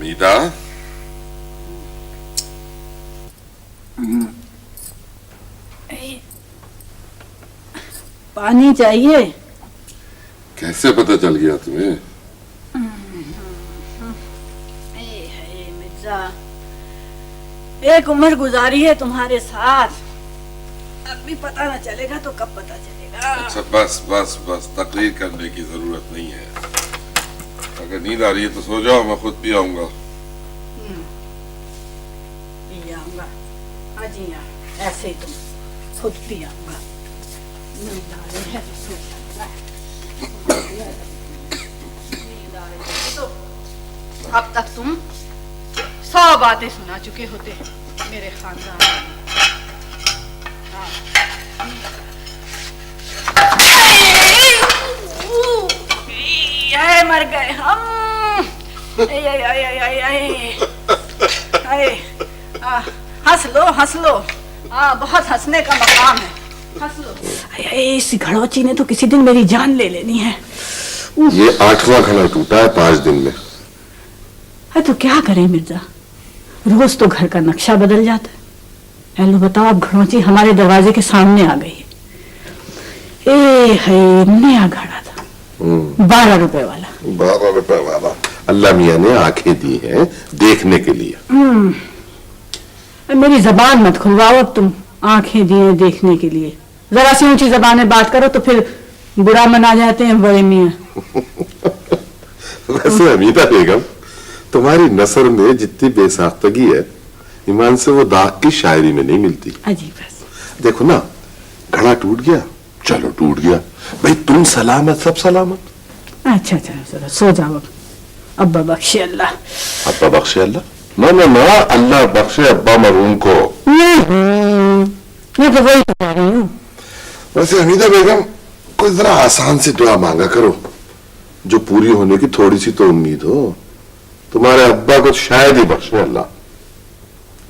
हमीदा, पानी चाहिए? कैसे पता चल गया तुम्हें? मिर्जा, एक उम्र गुजारी है तुम्हारे साथ, अब भी पता न चलेगा तो कब पता चलेगा? अच्छा बस बस बस, तकरीर करने की जरूरत नहीं है। अगर नींद आ रही है तो सो जाओ, मैं खुद पी आऊंगा। पी आऊंगा? हाँ जी हाँ, ऐसे ही तुम खुद पी आऊंगा। नींद आ रही है तो सो जाऊंगा। नींद आ रही है तो अब तक तुम 100 बातें सुना चुके होते मेरे खानदान में। मर गए हम। हंस लो हंस लो, बहुत हंसने का मकाम है, हंस लो। इस घड़ोची ने तो किसी दिन मेरी जान ले लेनी है। ये 8वां घड़ा टूटा है 5 दिन में। है तो क्या करें मिर्जा, रोज तो घर का नक्शा बदल जाता है। हेलो बताओ, अब घड़ोची हमारे दरवाजे के सामने आ गई है। नया घड़ा था, 12 रुपए वाला। 12 रुपए वाला अल्लाह मियाँ ने आंखें दी हैं देखने के लिए। मेरी जबान मत खुलवाओ अब तुम, आंखें दी हैं देखने के लिए। जरा सी ऊंची जबान में बात करो तो फिर बुरा मना जाते हैं बड़े मियाँ। वैसे हमीदा बेगम, तुम्हारी नसर में जितनी बेसाख्तगी है, ईमान से वो दाग की शायरी में नहीं मिलती। अजीब है। देखो ना, घड़ा टूट गया, चलो टूट गया भाई, तुम सलामत सब सलामत। अच्छा जरा सो जाओ अब। अब्बा बख्शे अल्लाह। अब्बा बख्शे अल्लाह? ना अल्लाह बख्शे अब्बा मरहूम को। मैं तो वही बता रही हूँ। वैसे हमीदा बेगम, कोई जरा आसान सी दुआ मांगा करो जो पूरी होने की थोड़ी सी तो उम्मीद हो। तुम्हारे अब्बा को शायद ही बख्शे अल्लाह।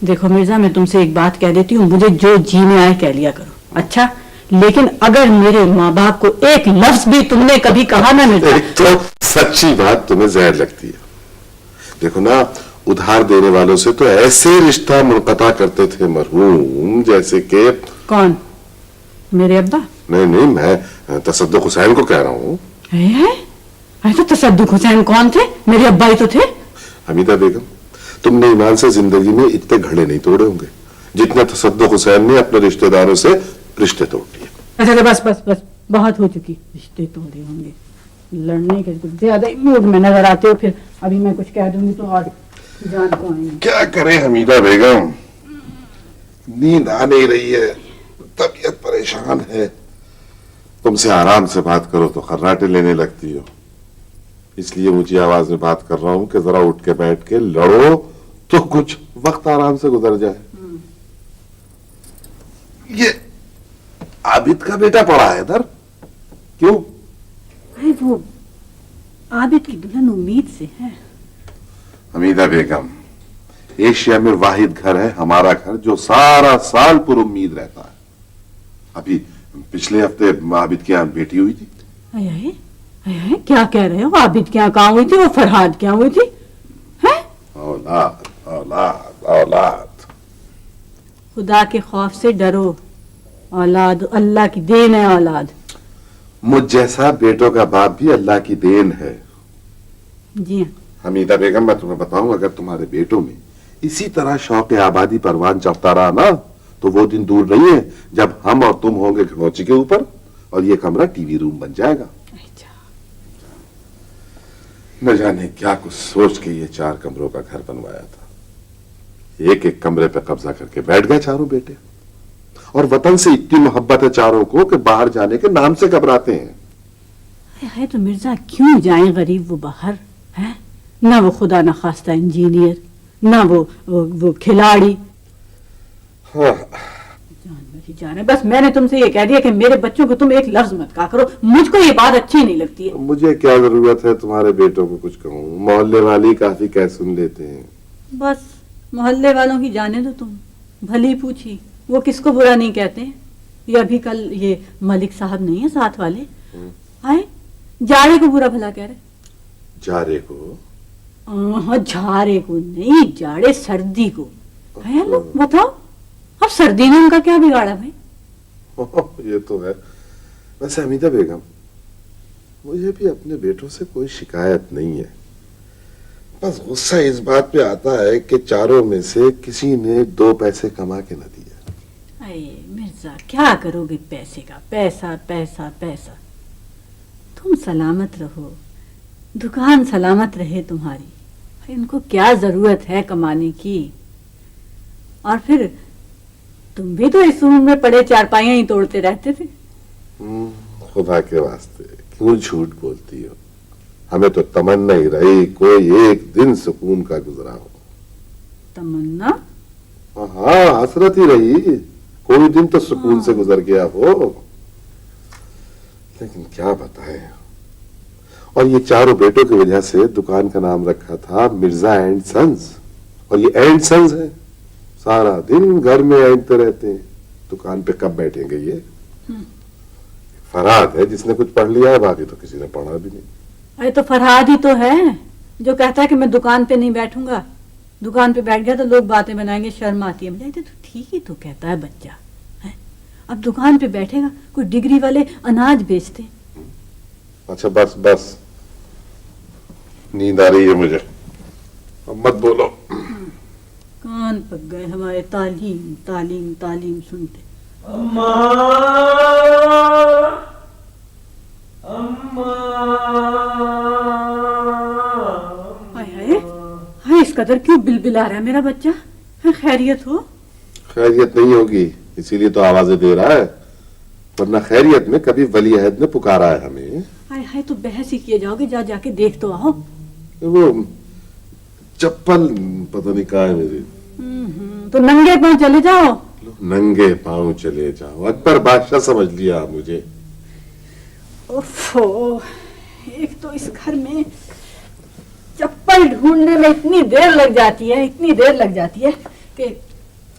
देखो मिर्जा, मैं तुमसे एक बात कह देती हूँ, मुझे जो जी में आए कह लिया करो, अच्छा? लेकिन अगर मेरे माँ बाप को एक लफ्ज भी तुमने कभी कहा ना मिर्जा। एक तो सच्ची बात तुम्हें जहर लगती है। देखो ना, उधार देने वालों से तो ऐसे रिश्ता मुनक़ता करते थे मरहूम, जैसे कि। कौन? मेरे अब्बा? नहीं, मैं तसद्दुक हुसैन को कह रहा हूँ। तो तसद्दुक हुसैन कौन थे? मेरे अब्बा ही तो थे। हमीदा बेगम, तुमने ईमान से जिंदगी में इतने घड़े नहीं तोड़े होंगे जितने तसद्दुक हुसैन ने अपने रिश्तेदारों से रिश्ते तोड़ दिए। अच्छा बस बहुत हो चुकी। रिश्ते तोड़े होंगे, लड़ने के कुछ ज्यादा ही मूड में नजर आते हो। फिर अभी मैं कुछ कह दूंगी तो और जान को आएंगे। क्या करें हमीदा बेगम, नींद आ नहीं रही है, तबीयत परेशान है। तुमसे आराम से बात करो तो खर्राटे लेने लगती हो, इसलिए ऊंची आवाज में बात कर रहा हूं कि जरा उठ के बैठ के लड़ो तो कुछ वक्त आराम से गुजर जाए। ये आबिद का बेटा पड़ा है इधर, क्यों? वो आबिद की दुल्हन उम्मीद से है। हमीदा बेगम, एशिया में वाहिद घर है हमारा घर जो सारा साल पर उम्मीद रहता है। अभी पिछले हफ्ते आबिद के यहाँ बेटी हुई थी। क्या कह रहे हो? आबिद के यहाँ कहाँ हुई थी? वो फरहाद क्या हुई थी? है? औलाद औलाद औलाद। खुदा के खौफ से डरो, औलाद अल्लाह की देन है। औलाद मुझ जैसा बेटों का बाप भी अल्लाह की देन है। जी हमीदा बेगम, मैं तुम्हें बताऊं, अगर तुम्हारे बेटों में इसी तरह शौक आबादी परवान चढ़ता रहा ना, तो वो दिन दूर नहीं है जब हम और तुम होंगे घड़ोची के ऊपर और ये कमरा टीवी रूम बन जाएगा। न जाने क्या कुछ सोच के ये 4 कमरों का घर बनवाया था। एक एक कमरे पे कब्जा करके बैठ गए चारों बेटे, और वतन से इतनी मोहब्बत है चारों को कि बाहर जाने के नाम से घबराते हैं। है तो मिर्जा, क्यों जाएं गरीब वो बाहर? है ना वो खुदा न खास्ता इंजीनियर, ना वो खिलाड़ी। हाँ। जान है। बस मैंने तुमसे ये कह दिया कि मेरे बच्चों को तुम एक लफ्ज मत कहा करो, मुझको ये बात अच्छी नहीं लगती है। मुझे क्या जरूरत है तुम्हारे बेटों को कुछ कहूँ, मोहल्ले वाले काफी कह सुन लेते हैं। बस मोहल्ले वालों की जाने दो तुम, भली पूछी, वो किसको बुरा नहीं कहते। ये अभी कल ये मलिक साहब नहीं है साथ वाले, आए जारे को बुरा भला कह रहे। जारे को? झारे को नहीं, जाड़े सर्दी को है। लो बताओ, अब सर्दी में उनका क्या बिगाड़ा भाई? ये तो है। वैसे हमीदा बेगम, मुझे भी अपने बेटों से कोई शिकायत नहीं है। बस गुस्सा इस बात पे आता है कि चारों में से किसी ने 2 पैसे कमा के न दिया। अरे मिर्जा, क्या करोगे पैसे का? पैसा पैसा पैसा। तुम सलामत रहो, दुकान सलामत रहे तुम्हारी। भाई उनको क्या जरूरत है कमाने की? और फिर तुम भी तो इस रूम में पड़े चारपाइयां ही तोड़ते रहते थे। खुदा के वास्ते क्यों झूठ बोलती हो? हमें तो तमन्ना ही रही कोई एक दिन सुकून का गुजरा हो। तमन्ना? हाँ, हसरत ही रही कोई दिन तो सुकून से गुजर गया हो। लेकिन क्या बताएं। और ये चारों बेटों की वजह से दुकान का नाम रखा था मिर्जा एंड सन्स, और ये एंड सन्स है। सारा दिन घर में ऐंठते रहते हैं, दुकान पे कब बैठेंगे ये? फरहाद है जिसने कुछ पढ़ लिया है, बाकी तो किसी ने पढ़ा भी नहीं। अरे तो फरहाद ही तो है जो कहता है कि मैं दुकान पे नहीं बैठूंगा। दुकान पे बैठ गया तो लोग बातें बनाएंगे, शर्म आती है मुझे। तो ठीक ही तो कहता है बच्चा है। अब दुकान पे बैठेगा, कोई डिग्री वाले अनाज बेचते। अच्छा बस बस, नींद आ रही है मुझे, अब मत बोलो। कान पक गए हमारे तालीम तालीम तालीम सुनते। अम्मा, अम्मा, हाय हाय हाय, इस कदर क्यों बिलबिला रहा है मेरा बच्चा? है खैरियत हो? खैरियत नहीं होगी इसीलिए तो आवाजें दे रहा है, वरना खैरियत में कभी वली अहद ने पुकारा है हमें। हाय हाय, तो बहस ही किए जाओगे? जाके देख तो आओ। वो चप्पल पता नहीं कहाँ है मेरी। तो नंगे पांव चले जाओ। नंगे पांव चले जाओ, अकबर बादशाह समझ लिया मुझे। ओफो, एक तो इस घर में चप्पल ढूंढने में इतनी देर लग जाती है, इतनी देर लग जाती है कि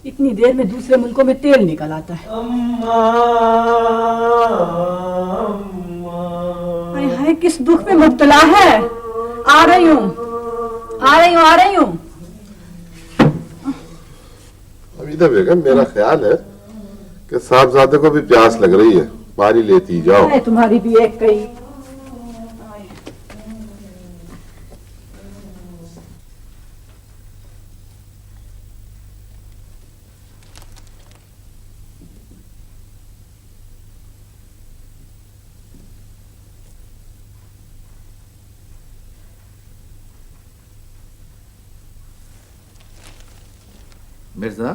इतनी देर में दूसरे मुल्कों में तेल निकल आता है। अम्मा, अम्मा। हाय हाय, किस दुख में मुब्तला है? आ रही हूँ आ रही हूँ आ रही हूँ। हमीदा बेगम, मेरा ख्याल है कि साहबजादे को भी प्यास लग रही है, पानी लेती जाओ। है तुम्हारी भी एक कई। मिर्जा,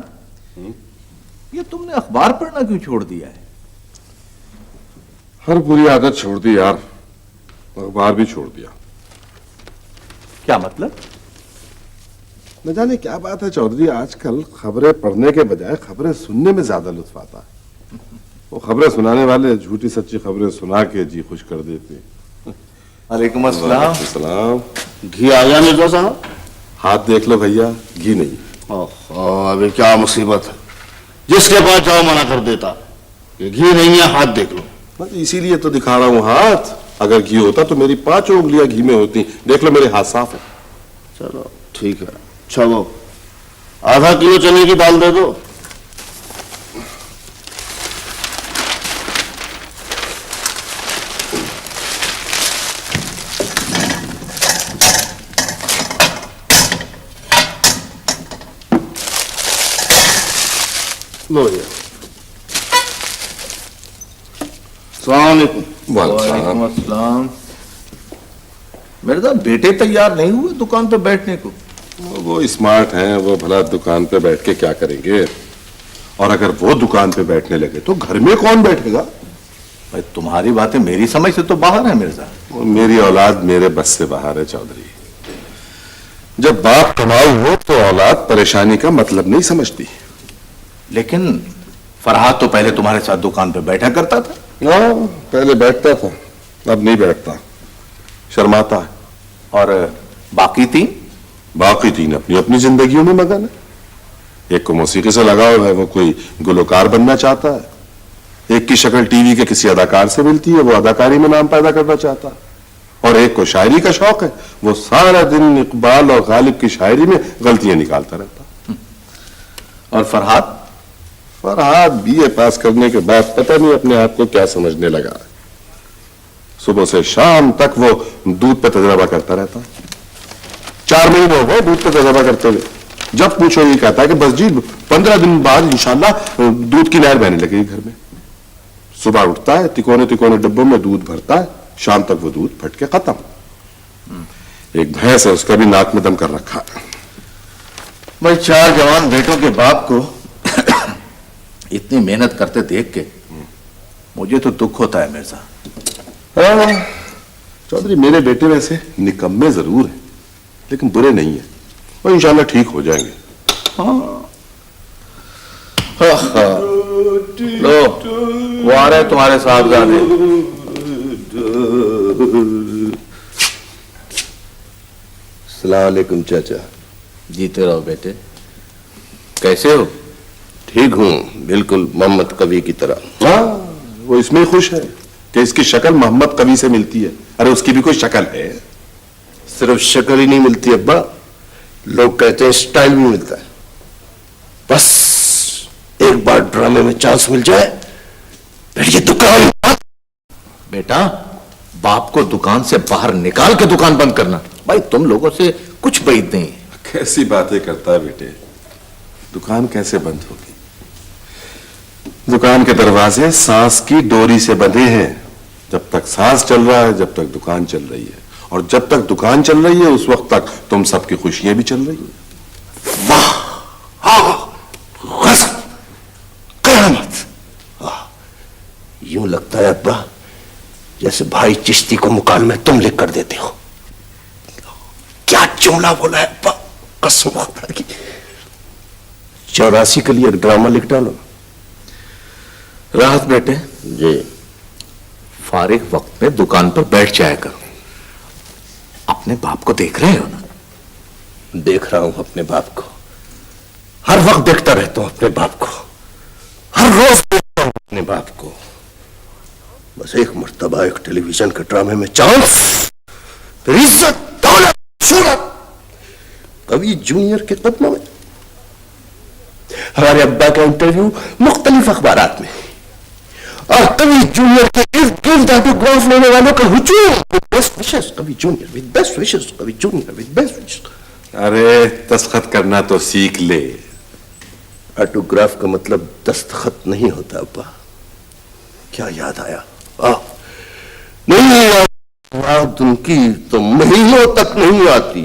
ये तुमने अखबार पढ़ना क्यों छोड़ दिया है? हर बुरी आदत छोड़ दी यार, अखबार भी छोड़ दिया। क्या मतलब? न जाने क्या बात है चौधरी, आजकल खबरें पढ़ने के बजाय खबरें सुनने में ज्यादा लुत्फ आता है। वो खबरें सुनाने वाले झूठी सच्ची खबरें सुना के जी खुश कर देते। वालेकुम अस्सलाम। सलाम। घी आ गया मिर्जा साहब? हाथ देख लो भैया, घी नहीं। ओहो, अभी क्या मुसीबत है, जिसके पास जाओ मना कर देता कि घी नहीं है, हाथ देख लो। बस इसीलिए तो दिखा रहा हूँ हाथ। अगर घी होता तो मेरी 5 उंगलियां घी में होती। देख लो मेरे हाथ साफ है। चलो ठीक है, चलो आधा किलो चने की दाल दे दो। लो ये। सलामुअलैकुम। वालेकुम अस्सलाम। मिर्जा, बेटे तैयार नहीं हुए दुकान पे बैठने को? वो स्मार्ट हैं, वो भला दुकान पे बैठ के क्या करेंगे? और अगर वो दुकान पे बैठने लगे तो घर में कौन बैठेगा? भाई तुम्हारी बातें मेरी समझ से तो बाहर है मिर्जा। वो मेरी औलाद मेरे बस से बाहर है चौधरी। जब बाप कमाऊ हो तो औलाद परेशानी का मतलब नहीं समझती। लेकिन फरहाद तो पहले तुम्हारे साथ दुकान पे बैठा करता था। हाँ, पहले बैठता था, अब नहीं बैठता, शर्माता है। और बाकी 3? बाकी 3 अपनी अपनी जिंदगियों में मगन है। एक को मौसीकी से लगाव है, वो कोई गुलकार बनना चाहता है। एक की शक्ल टीवी के किसी अदाकार से मिलती है, वो अदाकारी में नाम पैदा करना चाहता है। और एक को शायरी का शौक है, वो सारा दिन इकबाल और गालिब की शायरी में गलतियां निकालता रहता। और फरहाद? फरहाद बीए पास करने के बाद पता नहीं अपने आप को क्या समझने लगा, सुबह से शाम तक वो दूध पे तजर्बा करता रहता। 4 महीने हो गए दूध पे तजर्बा करते हुए। जब पूछो ये कहता है कि बस जी 15 दिन बाद इंशाल्लाह दूध की नहर बहने लगेगी घर में। सुबह उठता है, तिकोने तिकोने डिब्बों में दूध भरता है, शाम तक वो दूध फट के खत्म। एक भैंस है, उसका भी नाक में दम कर रखा है। भाई 4 जवान बेटों के बाप को इतनी मेहनत करते देख के मुझे तो दुख होता है मिर्जा। चौधरी मेरे बेटे वैसे निकम्मे जरूर हैं, लेकिन बुरे नहीं है, वो इंशाल्लाह ठीक हो जाएंगे। लो वो आ रहे तुम्हारे साहबजादे। अस्सलाम वालेकुम चाचा। जीते रहो बेटे। कैसे हो? ठीक हूँ, बिल्कुल मोहम्मद कवि की तरह। हाँ, वो इसमें खुश है कि इसकी शक्ल मोहम्मद कवि से मिलती है। अरे उसकी भी कोई शक्ल है। सिर्फ शक्ल ही नहीं मिलती अब्बा, लोग कहते हैं स्टाइल भी मिलता है। बस एक बार ड्रामे में चांस मिल जाए फिर ये दुकान। बेटा बाप को दुकान से बाहर निकाल के दुकान बंद करना, भाई तुम लोगों से कुछ बैद नहीं। कैसी बातें करता है बेटे, दुकान कैसे बंद होगी? दुकान के दरवाजे सांस की डोरी से बंधे हैं। जब तक सांस चल रहा है, जब तक दुकान चल रही है, और जब तक दुकान चल रही है उस वक्त तक तुम सबकी खुशियां भी चल रही है। वाह, गजब, कयामत। यूं लगता है अब्बा जैसे भाई चिश्ती को मुकाल में तुम लिख कर देते हो। क्या जुमला बोला है अब्बा, कसम खुदा की। 84 के लिए ड्रामा लिख डालो। राहत बेटे जी। फारिग वक्त में दुकान पर बैठ जाया करो। अपने बाप को देख रहे हो ना? देख रहा हूं अपने बाप को, हर वक्त देखता रहता हूं अपने बाप को, हर रोज देखता हूं अपने बाप को। बस एक मर्तबा एक टेलीविजन के ड्रामे में चांस, फिर इज्जत, दौलत, शोहरत, कवि जूनियर के कदमों में। हमारे अब्बा का इंटरव्यू मुख्तलिफ अखबारात में, और कवि जूनियर के इर्द गिर्द ऑटोग्राफ लेने वालों का हुजूम। बेस्ट विशेष कवि जूनियर विद बेस्ट विशेष, कवि जूनियर विद बेस्ट विशेष। अरे दस्तखत करना तो सीख ले। ऑटोग्राफ का मतलब दस्तखत नहीं होता अब्बा। क्या याद आया? नहीं याद उनकी तो महीनों तक नहीं आती।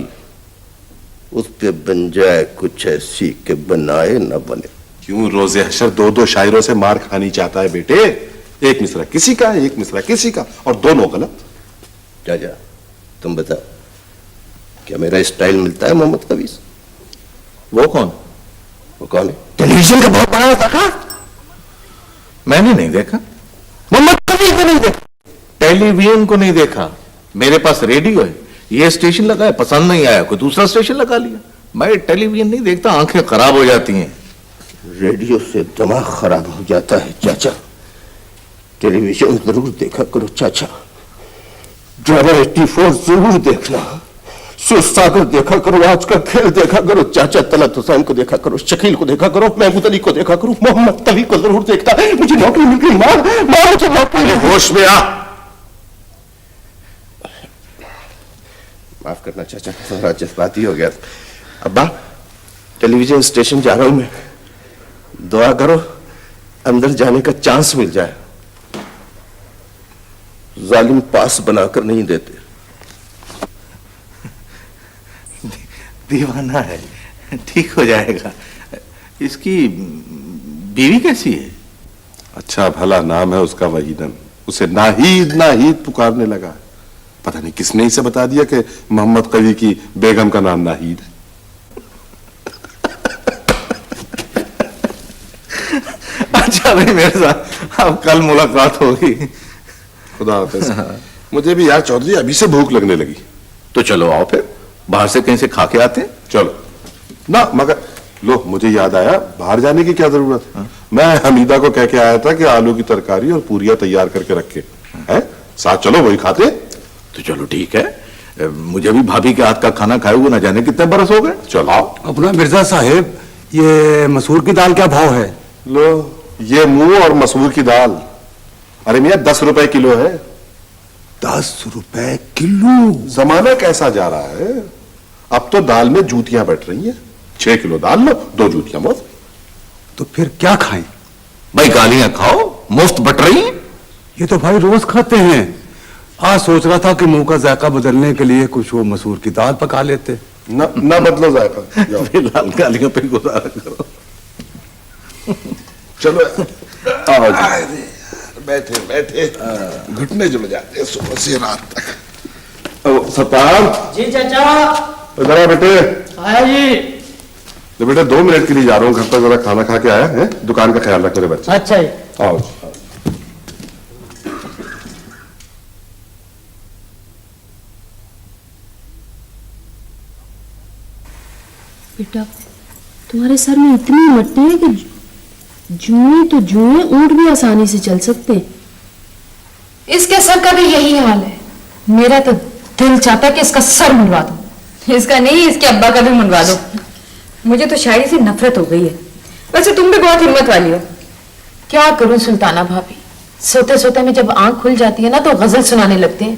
उस पे बन जाए कुछ ऐसी के बनाए न बने। क्यों रोजे हशर 2-2 शायरों से मार खानी चाहता है बेटे? एक मिसरा किसी का है, एक मिसरा किसी का, और दोनों गलत। चाचा तुम बता, क्या मेरा स्टाइल मिलता है मोहम्मद कवि से? वो कौन? वो कौन है? टेलीविजन का बहुत बड़ा ताकत। मैंने नहीं देखा। मोहम्मद कवि को नहीं देखा? टेलीविजन को नहीं देखा। मेरे पास रेडियो है, ये स्टेशन लगा है, पसंद नहीं आया कोई दूसरा स्टेशन लगा लिया। मैं टेलीविजन नहीं देखता, आंखें खराब हो जाती हैं। रेडियो से दिमाग खराब हो जाता है चाचा। टेलीविजन जरूर देखा करो चाचा। ड्रामा 84 जरूर देखना। सुरसागर देखा करो, आज का खेल देखा करो चाचा। तलत हुसैन को देखा करो, शकील को देखा करो, महमूद अली को देखा करो, मोहम्मद कवि को जरूर देखता। मुझे नौकरी मिल गई मां, मुझे नौकरी। होश में आ। माफ करना चाचा, थोड़ा जज्बाती हो गया। अब्बा टेलीविजन स्टेशन जा रहा हूं मैं, दुआ करो अंदर जाने का चांस मिल जाए। जालिम पास बनाकर नहीं देते। दीवाना है, ठीक हो जाएगा। इसकी बीवी कैसी है? अच्छा भला नाम है उसका वहीदन। उसे नाहीद नाहीद पुकारने लगा। पता नहीं किसने इसे बता दिया कि मोहम्मद कवि की बेगम का नाम नाहीद है। अच्छा भाई मेरे साथ अब कल मुलाकात होगी। खुदा हाफिज। मुझे भी यार चौधरी अभी से भूख लगने लगी। तो चलो आओ फिर बाहर से कहीं से खा के आते हैं। चलो ना, मगर लो मुझे याद आया, बाहर जाने की क्या जरूरत है? मैं हमीदा को कह के आया था कि आलू की तरकारी और पूरियां तैयार करके रखे हैं, साथ चलो वही खाते। तो चलो ठीक है, मुझे भी भाभी के हाथ का खाना खाए हुए ना जाने कितने बरस हो गए। चलो अपना मिर्जा साहेब, ये मसूर की दाल क्या भाव है? लो, ये मूंग और मसूर की दाल, अरे मियाँ 10 रुपए किलो है। 10 रुपए किलो? जमाना कैसा जा रहा है, अब तो दाल में जूतियां बैठ रही हैं। 6 किलो दाल लो, 2 जूतियां मुफ्त। तो फिर क्या खाएं? भाई गालियां खाओ, मुफ्त बट रही हैं। ये तो भाई रोज खाते हैं। आज सोच रहा था कि मुंह का जायका बदलने के लिए कुछ वो मसूर की दाल पका लेते। ना बदलो जायका, जाओ। फिलहाल गालियों पे गुजारा करो। चलो आओ जी। बैठे बैठे घुटने जुड़ जाते हैं सुबह से रात तक। सतार जी चाचा। इधर आ बेटे। आया जी। तो बेटे 2 मिनट के लिए जा रहा हूँ घर पर, जरा खाना खा के आया है, दुकान का ख्याल रख मेरे बच्चे। अच्छा जी। आओ जी। बेटा, तुम्हारे सर में इतनी मट्टी है कि जुए तो जुए, ऊंट भी आसानी से चल सकते। इसके सर का भी यही हाल है। मेरा तो दिल चाहता है कि इसका सर मुंडवा दो। इसका नहीं, इसके अब्बा का भी मुंडवा दो। मुझे तो शायरी से नफरत हो गई है। वैसे तुम भी बहुत हिम्मत वाली हो। क्या करूं सुल्ताना भाभी, सोते सोते में जब आंख खुल जाती है ना तो गजल सुनाने लगते हैं।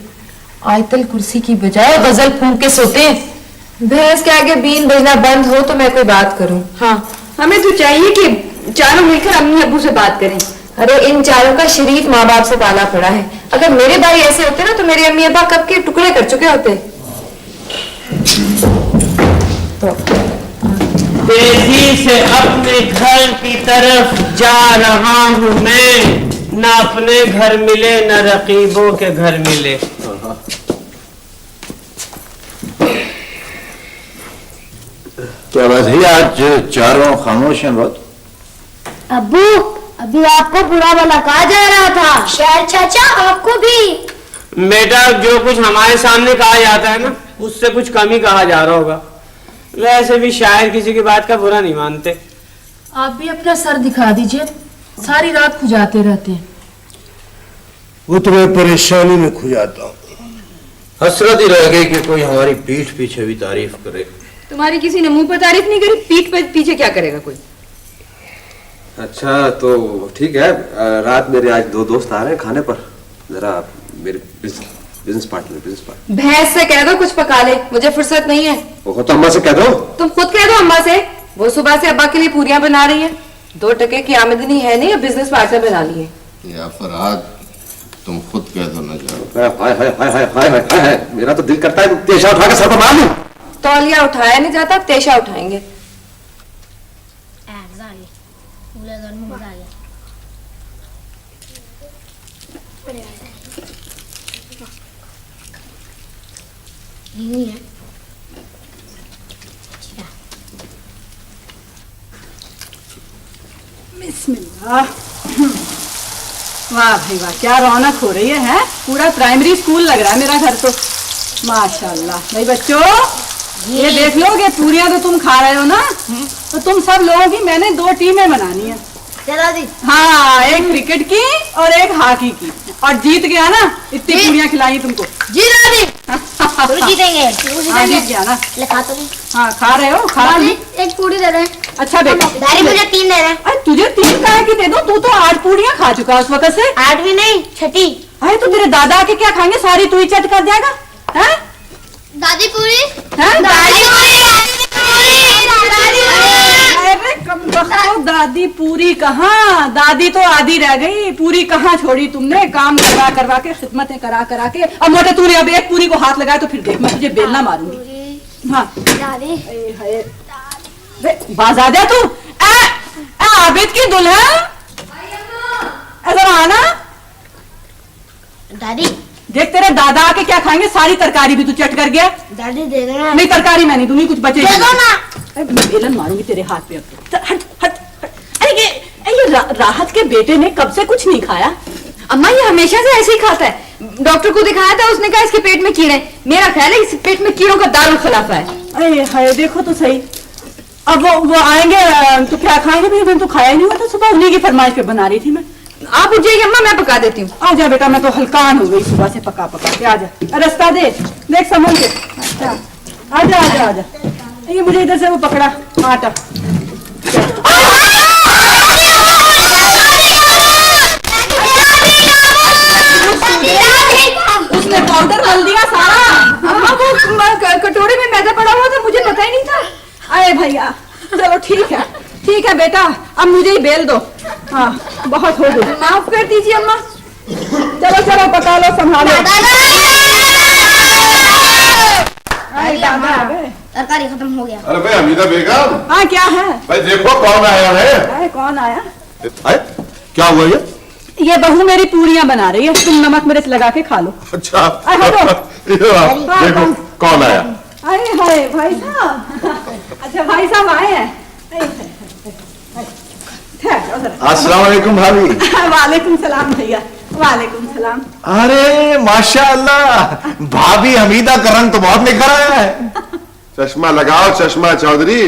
आयतल कुर्सी की बजाय गजल फूंक के सोते हैं। भैंस के आगे बीन बजना बंद हो तो मैं कोई बात करूं। हाँ, हमें तो चाहिए कि चारों मिलकर अम्मी अब्बू से बात करें। अरे इन चारों का शरीफ माँ बाप से पाला पड़ा है। अगर मेरे भाई ऐसे होते ना तो मेरे अम्मी अब्बा कब के टुकड़े कर चुके होते। तो तेजी से अपने घर की तरफ जा रहा हूँ मैं, न अपने घर मिले न रकीबों के घर मिले। क्या बात है, आज चारों खामोश हैं बहुत? अब्बू, अभी आपको बुरा भला कहा जा रहा था। शायद चाचा आपको भी। बेटा, जो कुछ हमारे सामने कहा जाता है ना, उससे कुछ कम ही कहा जा रहा होगा। वैसे भी शायद किसी की बात का बुरा नहीं मानते। आप भी अपना सर दिखा दीजिए, सारी रात खुजाते रहते हैं। वो तो मैं परेशानी में खुजाता हूँ। हसरत ही रह गई कि कोई हमारी पीठ पीछे भी तारीफ करे। तुम्हारी किसी ने मुंह पर तारीफ नहीं करी, पीठ पर पीछे क्या करेगा कोई। अच्छा तो ठीक है, रात मेरे आज 2 दोस्त आ रहे हैं खाने पर, जरा मेरे बिजनेस पार्टनर। भैंस से कह दो कुछ पका ले, मुझे फुर्सत नहीं है। वो तो अम्मा से कह दो। तुम खुद कह दो अम्मा से, वो सुबह से अब्बा के लिए पूरियां बना रही है। 2 टके की आमदनी है नहीं, अब बिजनेस पार्टनर बना लिए। या फरहाद, तुम खुद कह दो ना जाओ। हाय हाय हाय हाय हाय हाय हाय, मेरा तो दिल करता है तेजा उठा के सर पर मार लूं। तौलिया उठाया नहीं जाता, तेशा उठाएंगे। बिस्मिल्लाह। वाह भाई वाह, क्या रौनक हो रही है? पूरा प्राइमरी स्कूल लग रहा है मेरा घर तो। माशाल्लाह। भाई बच्चों, ये देख लो कि पूरियां तो तुम खा रहे हो ना, तो तुम सब लोगों की मैंने 2 टीमें बनानी है। दादी। हाँ, एक क्रिकेट की और एक हॉकी की, और जीत गया ना इतनी पूरियां खिलाई तुमको। जी दादी। जीतेंगे। हाँ, जीत गया ना। लिखा तो नहीं। हाँ, खा रहे हो? खा दादी, एक पूरी दे दें। अच्छा बेटा। दादी मुझे 3 दे दें। अरे तुझे 3 काहे की दे दो? तू तो 8 पूरियां खा चुका उस वक्त से। 8 भी नहीं, 6ठी। अरे तो तेरे दादा के क्या खाएंगे? सारी तू ही चट कर जाएगा। हैं? दादी पूरी। हैं? दादी पूरी। अरे कम बख्तो, दादी पूरी कहाँ? दादी तो आधी रह गई, पूरी कहाँ छोड़ी तुमने? काम करवा करवा के, खिदमतें करा करा के। अब मोटे तूने अब एक पूरी को हाथ लगाया तो फिर देख, मैं तुझे बेलना मारूंगी। हाँ दादी। बाज आ जा तू। आबिद की दुल्हन, ऐसा आना। दादी देख तेरे दादा आके क्या खाएंगे, सारी तरकारी भी तू चट कर गया। दादी दे देना। नहीं, तरकारी मैं नहीं दूंगी, कुछ बचे दे दो ना। मैं बेलन मारूंगी तेरे हाथ पे। अब हट हट हट। अरे ये राहत के बेटे ने कब से कुछ नहीं खाया। अम्मा, ये हमेशा से ऐसे ही खाता है। डॉक्टर को दिखाया था, उसने कहा इसके पेट में कीड़े। मेरा ख्याल है इस पेट में कीड़ों का दारुल खिलाफा है। अरे हाय, देखो तो सही। अब वो आएंगे तो क्या खाएंगे? भैया मैंने तो खाया ही नहीं हुआ था सुबह, उन्हीं की फरमाइश पे बना रही थी मैं। आप उठ जाइए अम्मा, मैं पका देती हूँ। आजा बेटा, मैं तो हलकान हो गई सुबह से पका पका के। आजा, रास्ता देख संभल के। अच्छा, आजा आजा आजा। ये मुझे इधर से वो पकड़ा आटा। उसने पाउडर मल दिया सारा। अम्मा वो कटोरे में मैदा पड़ा हुआ था, मुझे पता ही नहीं था। अरे भैया चलो ठीक है बेटा, अब मुझे ही बेल दो। हाँ बहुत हो गई, माफ कर दीजिए अम्मा। चलो चलो पका लो, संभालो। तरकारी खत्म हो गया। अरे भाई हमीदा बेगम। हाँ क्या है भाई देखो कौन आया है। अरे कौन आया? क्या हुआ ये बहू मेरी पूरियां बना रही है, तुम नमक मिर्च लगा के खा लो। अच्छा देखो कौन आया। अरे हाय भाई साहब। अच्छा भाई साहब आए हैं। अस्सलाम वालेकुम भाभी। वालेकुम सलाम भैया। वालेकुम सलाम। अरे माशाअल्लाह, भाभी हमीदा का रंग तो बहुत निखर आया है। चश्मा लगाओ चश्मा चौधरी।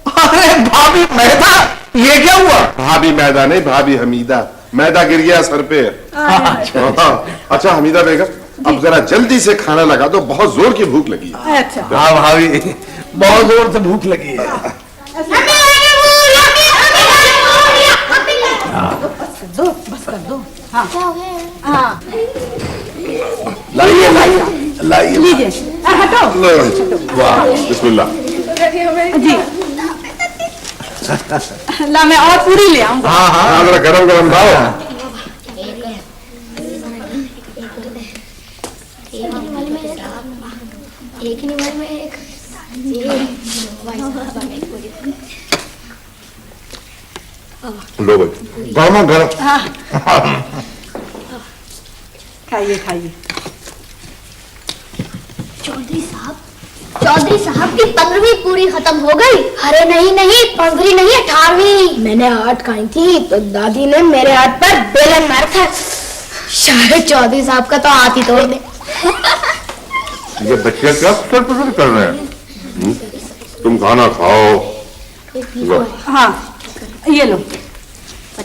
अरे भाभी मैदा, ये क्या हुआ? भाभी मैदा नहीं, भाभी हमीदा। मैदा गिर गया सर पे। अच्छा हमीदा बेगम, अब जरा जल्दी से खाना लगा दो, बहुत जोर की भूख लगी है। अच्छा हाँ भाभी, बहुत जोर से भूख लगी है। बस कर दो। हाँ हाँ लाइए लाइए लाइए। लीजिए, हटो। वाह बिस्मिल्लाह जी। ला मैं और पूरी ले आऊंगा। हाँ हाँ जरा गरम गरम लाओ। एक ही नंबर में एक लो भाई गरम गरम। खाइए खाइए। चौधरी साहब की 15वीं पूरी खत्म हो गई। अरे नहीं नहीं, 15वीं नहीं 18वीं। मैंने 8 खाई थी तो दादी ने मेरे हाथ पर बेलन मारा था। शायद चौधरी साहब का तो हाथ ही तोड़ दे। ये बच्चे क्या सर कर रहे हैं? तुम खाना खाओ। हाँ ये लो।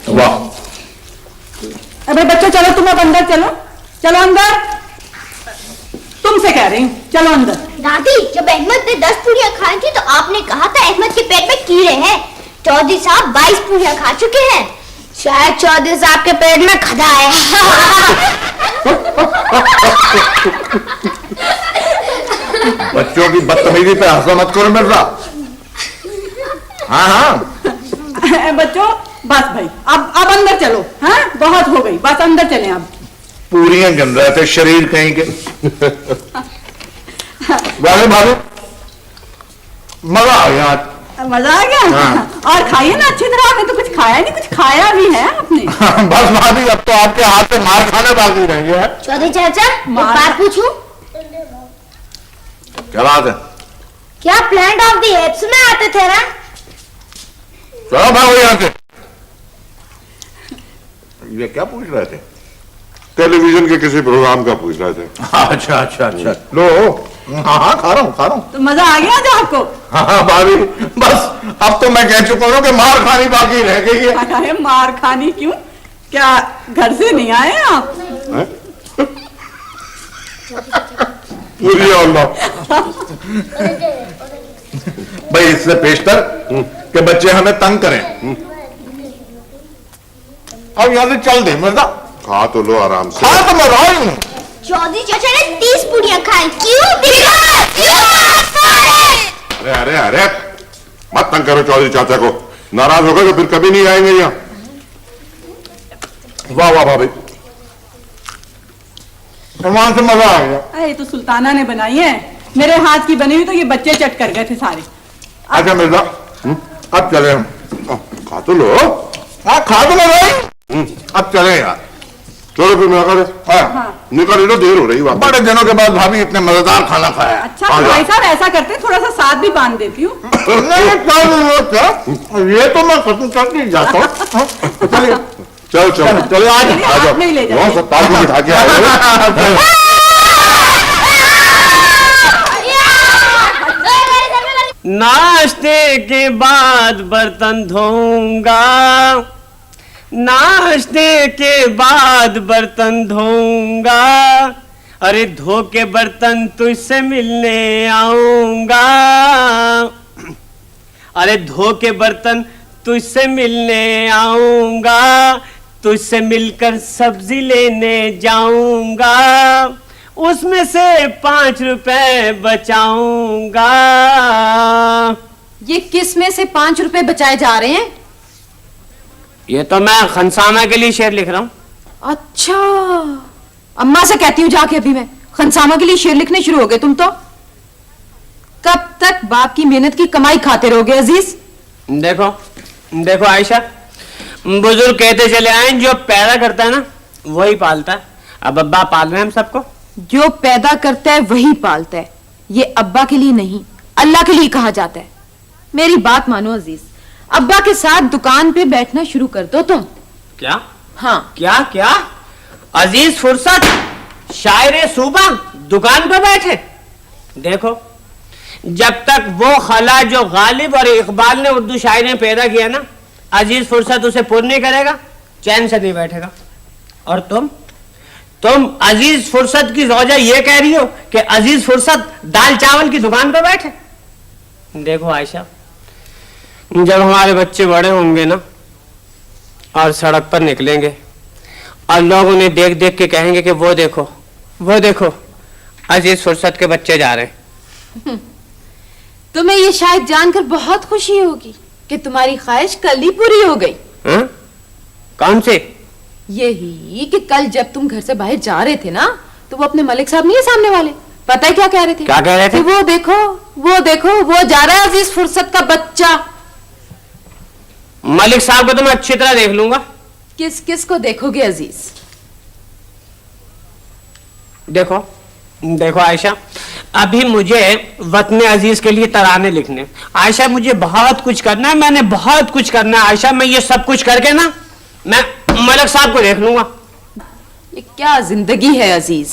वाह। अबे बच्चों चलो, तुम अब अंदर चलो। चलो अंदर, तुमसे कह रही हूँ, चलो अंदर। दादी, जब अहमद ने 10 पूरियां खाई थी तो आपने कहा था अहमद के पेट में कीड़े हैं। चौधरी साहब 22 पूरियां खा चुके हैं। शायद चौधरी साहब के पेट में खदा है। बच्चों की बदतमीजी पे हंसो मत करो मिर्जा। हाँ हाँ बच्चों बस भाई, अब अंदर चलो। हाँ बहुत हो गई, बस अंदर चलें अब। पूरियां गिन रहे थे शरीर कहीं के। वाले भाभी मजा आ गया। मजा आ गया। हाँ। और खाइए ना अच्छी तरह। हमें तो कुछ खाया नहीं, कुछ खाया भी है आपने। बस भाभी अब तो आपके हाथ से मार खाने बाकी रह गया है। चौधरी चाचा, एक बात पूछूं? क्या बात है? क्या प्लांट ऑफ द एप्स में आते थे ना? चलो भागो यहाँ से। ये क्या पूछ रहे थे? टेलीविजन के किसी प्रोग्राम का पूछ रहे थे। अच्छा अच्छा अच्छा। लो हाँ हाँ खा रहा हूँ। तो मजा आ गया जो आपको? हाँ भाभी, बस अब तो मैं कह चुका हूँ कि मार खानी बाकी रह गई है। अरे मार खानी क्यों? क्या घर से नहीं आए आप? पूरी अल्लाह। भाई इससे पेशतर कि बच्चे हमें तंग करें। अब यहाँ से चल दे मिर्जा। खा तो लो आराम से। हाँ तो मैं रहा हूँ। चौधरी चाचा ने 30 पूरियां खाई। क्यों? अरे अरे अरे मत तंग करो चौधरी चाचा को, नाराज होगा तो फिर कभी नहीं आएंगे यहाँ। वाह वाह भाभी, वहां से मजा आ गया। अरे तो सुल्ताना ने बनाई है, मेरे हाथ की बनी हुई, तो ये बच्चे चट कर गए थे सारे। अच्छा मिर्जा अब चले हम। खा तो लो। हाँ खा तो लो भाई। अब चले यार। चलो फिर निकल। हाँ। निकल लो, देर हो रही है। बड़े दिनों के बाद भाभी इतने मजेदार खाना खाया। अच्छा तो भाई साहब ऐसा करते, थोड़ा सा साथ भी बांध देती हूँ। ये तो मैं खत्म करके जाता हूँ। चलिए चलो चलो चलिए आज हाथ में ही ले जाओ। सब ताल को बिठा के आए। नाश्ते के बाद बर्तन धोऊंगा, नाश्ते के बाद बर्तन धोऊंगा, अरे धो के बर्तन तुझसे मिलने आऊंगा, अरे धो के बर्तन तुझसे मिलने आऊंगा, तुझसे मिलकर सब्जी लेने जाऊंगा, उसमें से 5 रुपए बचाऊंगा। ये किस में से 5 रुपए बचाए जा रहे हैं? ये तो मैं खनसामा के लिए शेर लिख रहा हूँ। अच्छा, अम्मा से कहती हूँ जाके अभी मैं। खनसामा के लिए शेर लिखने शुरू हो गए तुम तो। कब तक बाप की मेहनत की कमाई खाते रहोगे अजीज? देखो देखो आयशा, बुजुर्ग कहते चले आए जो पैदा करता है ना वही पालता है। अब अब्बा पाल रहे हैं हम सबको। जो पैदा करता है वही पालता है, ये अब्बा के लिए नहीं अल्लाह के लिए कहा जाता है। मेरी बात मानो अजीज, अब्बा के साथ दुकान पे बैठना शुरू कर दो तुम। क्या? हाँ। क्या क्या? अजीज फुर्सत शायरे सूबा दुकान पे बैठे? देखो, जब तक वो खला जो गालिब और इकबाल ने उर्दू शायरी में पैदा किया ना, अजीज फुर्सत उसे पूर्ण नहीं करेगा, चैन से नहीं बैठेगा। और तुम अजीज फुर्सत की रोजा ये कह रही हो कि अजीज फुर्सत दाल चावल की दुकान पे बैठे? देखो आयशा, जब हमारे बच्चे बड़े होंगे ना और सड़क पर निकलेंगे और लोग उन्हें देख देख के कहेंगे कि वो देखो अजीज फुर्सत के बच्चे जा रहे हैं। तुम्हें ये शायद जानकर बहुत खुशी होगी कि तुम्हारी ख्वाहिश कल ही पूरी हो गई। कौन से? यही कि कल जब तुम घर से बाहर जा रहे थे ना, तो वो अपने मलिक साहब नहीं है सामने वाले, पता है क्या कह रहे थे? क्या कह रहे थे? वो देखो वो जा रहा है अजीज फुर्सत का बच्चा। मलिक साहब को तो मैं अच्छी तरह देख लूंगा। किस किस को देखोगे अजीज? देखो आयशा, अभी मुझे वतन अजीज के लिए तराने लिखने। आयशा मुझे बहुत कुछ करना है, मैंने बहुत कुछ करना है आयशा। मैं ये सब कुछ करके ना मैं मलिक साहब को देख लूंगा। ये क्या जिंदगी है अजीज?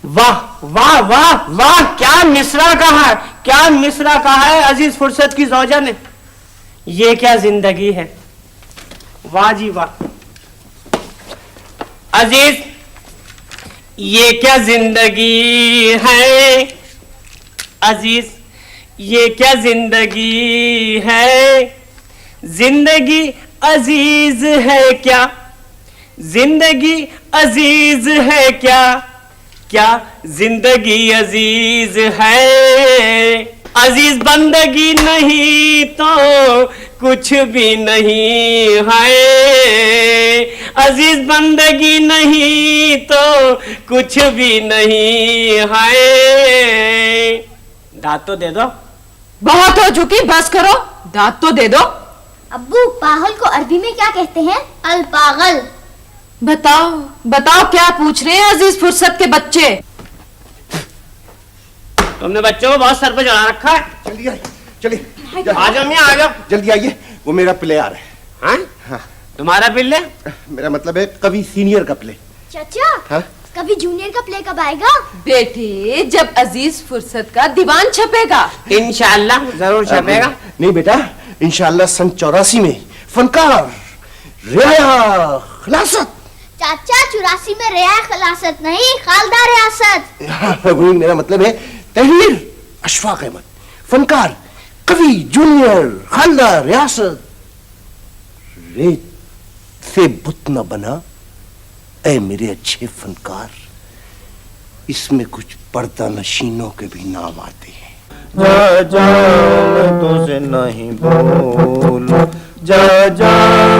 वाह वाह वाह वाह, क्या मिसरा कहा है, क्या मिसरा कहा है अजीज फुर्सत की ज़ौजा ने। ये क्या जिंदगी है, वाह जी वाह। अजीज, ये क्या जिंदगी है अजीज, ये क्या जिंदगी है। जिंदगी अजीज है क्या, जिंदगी अजीज है क्या, क्या जिंदगी अजीज है। अजीज बंदगी नहीं तो कुछ भी नहीं है, अजीज बंदगी नहीं तो कुछ भी नहीं है। दांत तो दे दो। बहुत हो चुकी, बस करो, दांत तो दे दो। अब्बू, पागल को अरबी में क्या कहते हैं? अल पागल। बताओ क्या पूछ रहे हैं अजीज फुर्सत के बच्चे? तुमने बच्चों को बहुत सर पे चढ़ा रखा है। चलिए आ जाओ मियां, आ जाओ जल्दी आइए, वो मेरा प्ले आ रहा है। हाँ? तुम्हारा पिल्ले? मेरा मतलब है कवि सीनियर का प्ले। चाचा, हाँ? कभी जूनियर का प्ले कब आएगा? बेटे, जब अजीज फुर्सत का दीवान छपेगा। इंशाल्लाह जरूर छपेगा। नहीं बेटा, इंशाल्लाह सन 84 में फनकार रियाया खलासत। चाचा, 84 में रिया खलासत नहीं, खालदा रियासत। वही मेरा मतलब है, तहरीर अशफाक अहमद, फनकार कवि जूनियर खालदा रियासत। रेत से बुत न बना ऐ मेरे अच्छे फनकार, इसमें कुछ पर्दा नशीनों के भी नाम आते हैं। जा जा मैं तुझसे नहीं बोलूं, जा जा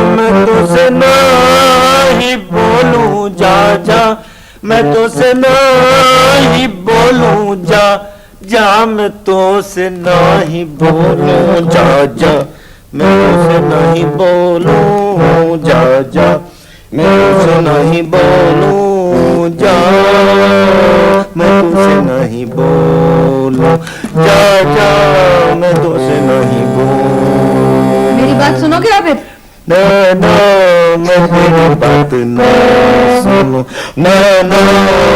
मैं तुझसे नहीं बोलूं, जा जा मैं तुझसे नहीं बोलूं, जा जा मैं तुझसे नहीं बोलूं, जा जा मैं तुझसे नहीं बोलूं, जा जा मैं तुझसे नहीं बोलूं, जा मैं तुझसे नहीं बोलूं, जा जा मैं तुझसे नहीं बोलूं। मेरी बात सुनोगे आबिद? ना ना मैं तेरी बात ना सुनूं, ना ना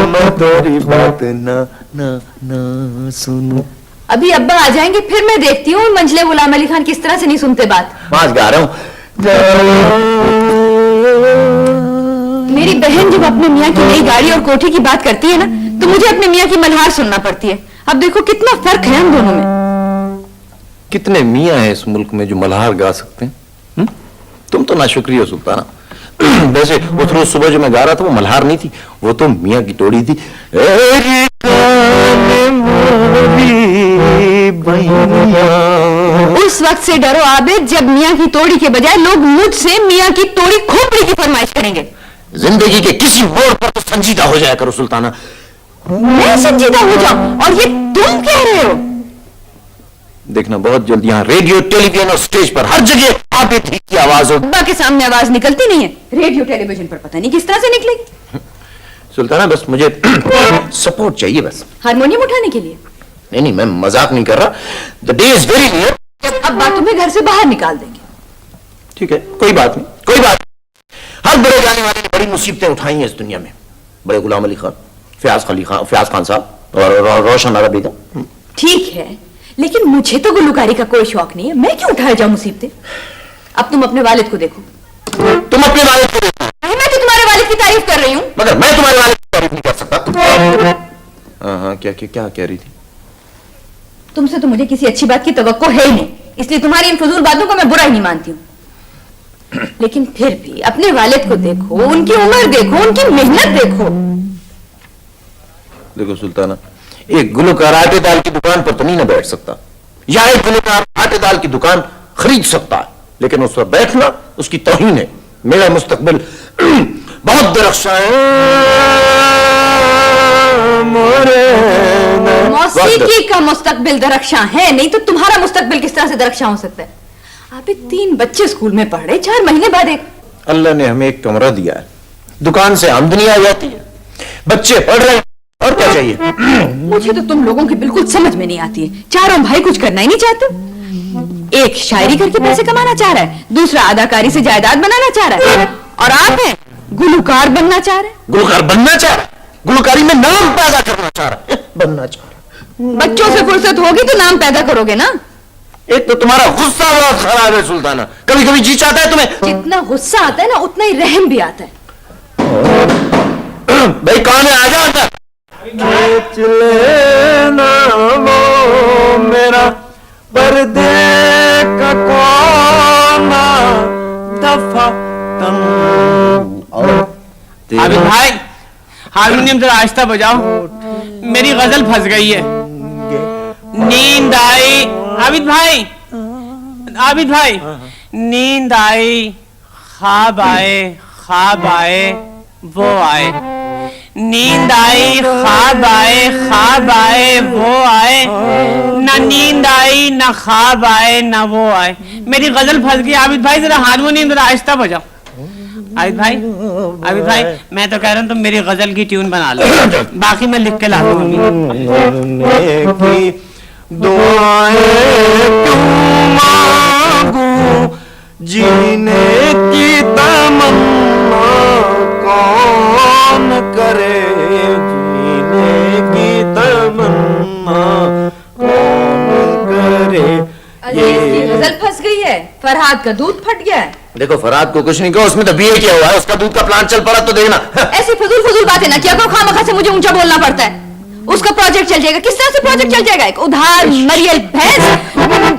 मैं तेरी बात ना ना ना सुनूं। अभी अब्बा आ जाएंगे फिर मैं देखती हूँ मंझले गुलाम अली खान किस तरह से नहीं सुनते बात। पांच गा रहा हूं। मेरी बहन जब अपने मियाँ की नई गाड़ी और कोठी की बात करती है ना तो मुझे अपने मियाँ की मल्हार सुनना पड़ती है। अब देखो कितना फर्क है हम दोनों में। कितने मियाँ हैं इस मुल्क में जो मल्हार गा सकते हैं? तुम तो नाशुक्री हो सुल्ताना। वैसे वो रोज सुबह जो मैं गा रहा था वो मल्हार नहीं थी, वो तो मियाँ की टोड़ी थी। उस वक्त से डरो आबिद जब मियाँ की तोड़ी के बजाय लोग मुझसे मियाँ की तोड़ी खोपड़ी की फरमाइश करेंगे। जिंदगी के किसी मोड़ पर तो संजीदा हो जाया करो सुल्ताना। मैं संजीदा हो जाऊं और ये तुम कह रहे हो? देखना बहुत जल्दी यहाँ रेडियो टेलीविजन और स्टेज पर हर जगह आबिद ही की आवाज होगी। अब्बा के सामने आवाज निकलती नहीं है, रेडियो टेलीविजन पर पता नहीं किस तरह से निकलेगी। सुल्ताना बस मुझे सपोर्ट चाहिए बस। हारमोनियम उठाने के लिए? नहीं मैं मजाक नहीं कर रहा। The day is very near. अब्बा तुम्हें घर से बाहर निकाल देंगे। ठीक है कोई बात नहीं, कोई बात नहीं। हर बड़े गाने वाले ने बड़ी मुसीबतें उठाई हैं इस दुनिया में। बड़े गुलाम अली खान, फयाज खान साहब और रोशन आरा बेगम। ठीक है लेकिन मुझे तो गुलकारी का कोई शौक नहीं है, मैं क्यों उठाए जाऊं मुसीबतें? अब तुम अपने वालिद को देखो। तुम अपने वालिद को देखो। मैं तो तुम्हारे वालिद की तारीफ कर रही हूँ। मगर मैं तुम्हारे वालिद की तारीफ नहीं कर सकता। हाँ क्या कह रही थी? तुमसे तो मुझे किसी अच्छी बात की तवक्को है ही नहीं, इसलिए तुम्हारी इन फजूल बातों को मैं बुरा ही नहीं मानती हूँ। लेकिन फिर भी अपने वालिद को देखो, उनकी उम्र देखो, उनकी मेहनत देखो। देखो सुल्ताना, एक गुलकार आटे दाल की दुकान पर तो नहीं ना बैठ सकता, या एक गुलकार आटे दाल की दुकान खरीद सकता है, लेकिन उस पर बैठना उसकी तौहीन है। मेरा मुस्तकबिल बहुत दरख्शां है। मौसीकी का मुस्तकबिल दरख्शां है, नहीं तो तुम्हारा मुस्तकबिल किस तरह से दरख्शां हो सकता है? आप 3 बच्चे स्कूल में पढ़ रहे, 4 महीने बाद एक। अल्लाह ने हमें एक कमरा दिया है, दुकान से आमदनी आ जाती है, बच्चे पढ़ रहे हैं, और क्या चाहिए? मुझे तो तुम लोगों की बिल्कुल समझ में नहीं आती है। चारों भाई कुछ करना ही नहीं चाहते। एक शायरी करके पैसे कमाना चाह रहा है, दूसरा अदाकारी से जायदाद बनाना चाह रहा है, और आप हैं गुलकार बनना चाह रहे हैं। गुलकार बनना चाह रहा है, गुलकारी में नाम पैदा करना चाह रहा है, बनना चाह रहा है। बच्चों से फुर्सत होगी तो नाम पैदा करोगे ना। एक तो तुम्हारा गुस्सा बहुत खराब है सुल्ताना, कभी कभी जी चाहता है तुम्हें। जितना गुस्सा आता है ना उतना ही रहम भी आता है। भाई कौन है, आ जाओ अंदर। खींच लेना वो मेरा पर्दे का कोना दफा तन। आबिद भाई हारमोनियम जरा आहिस्ता बजाओ, मेरी गजल फंस गई है। नींद आई आबिद भाई नींद आई, ख्वाब आए वो आए। नींद आई ख्वाब आए वो आए, ना नींद आई ना ख्वाब आए ना वो आए। मेरी गजल फंस गई। आबिद भाई जरा हारमोनियम जरा आहिस्ता बजाओ। आबिद भाई मैं तो कह रहा हूँ तुम मेरी गजल की ट्यून बना लो, बाकी मैं लिख के ला दूंगी। दुआएं क्यों मांगू, जीने की तमन्ना कौन करे, जीने की तमन्ना कौन करे। ये गजल फंस गई है, फरहाद का दूध फट गया है। देखो फरहाद को कुछ नहीं कहो, उसमें तो बीए किया हुआ है, उसका दूध का प्लांट चल पड़ा तो देखना। ऐसी फजूल बातें ना किया करो, खामखा से मुझे ऊंचा बोलना पड़ता है। उसका प्रोजेक्ट चल जाएगा। किस तरह से प्रोजेक्ट चल जाएगा? एक उधार मरियल भैंस,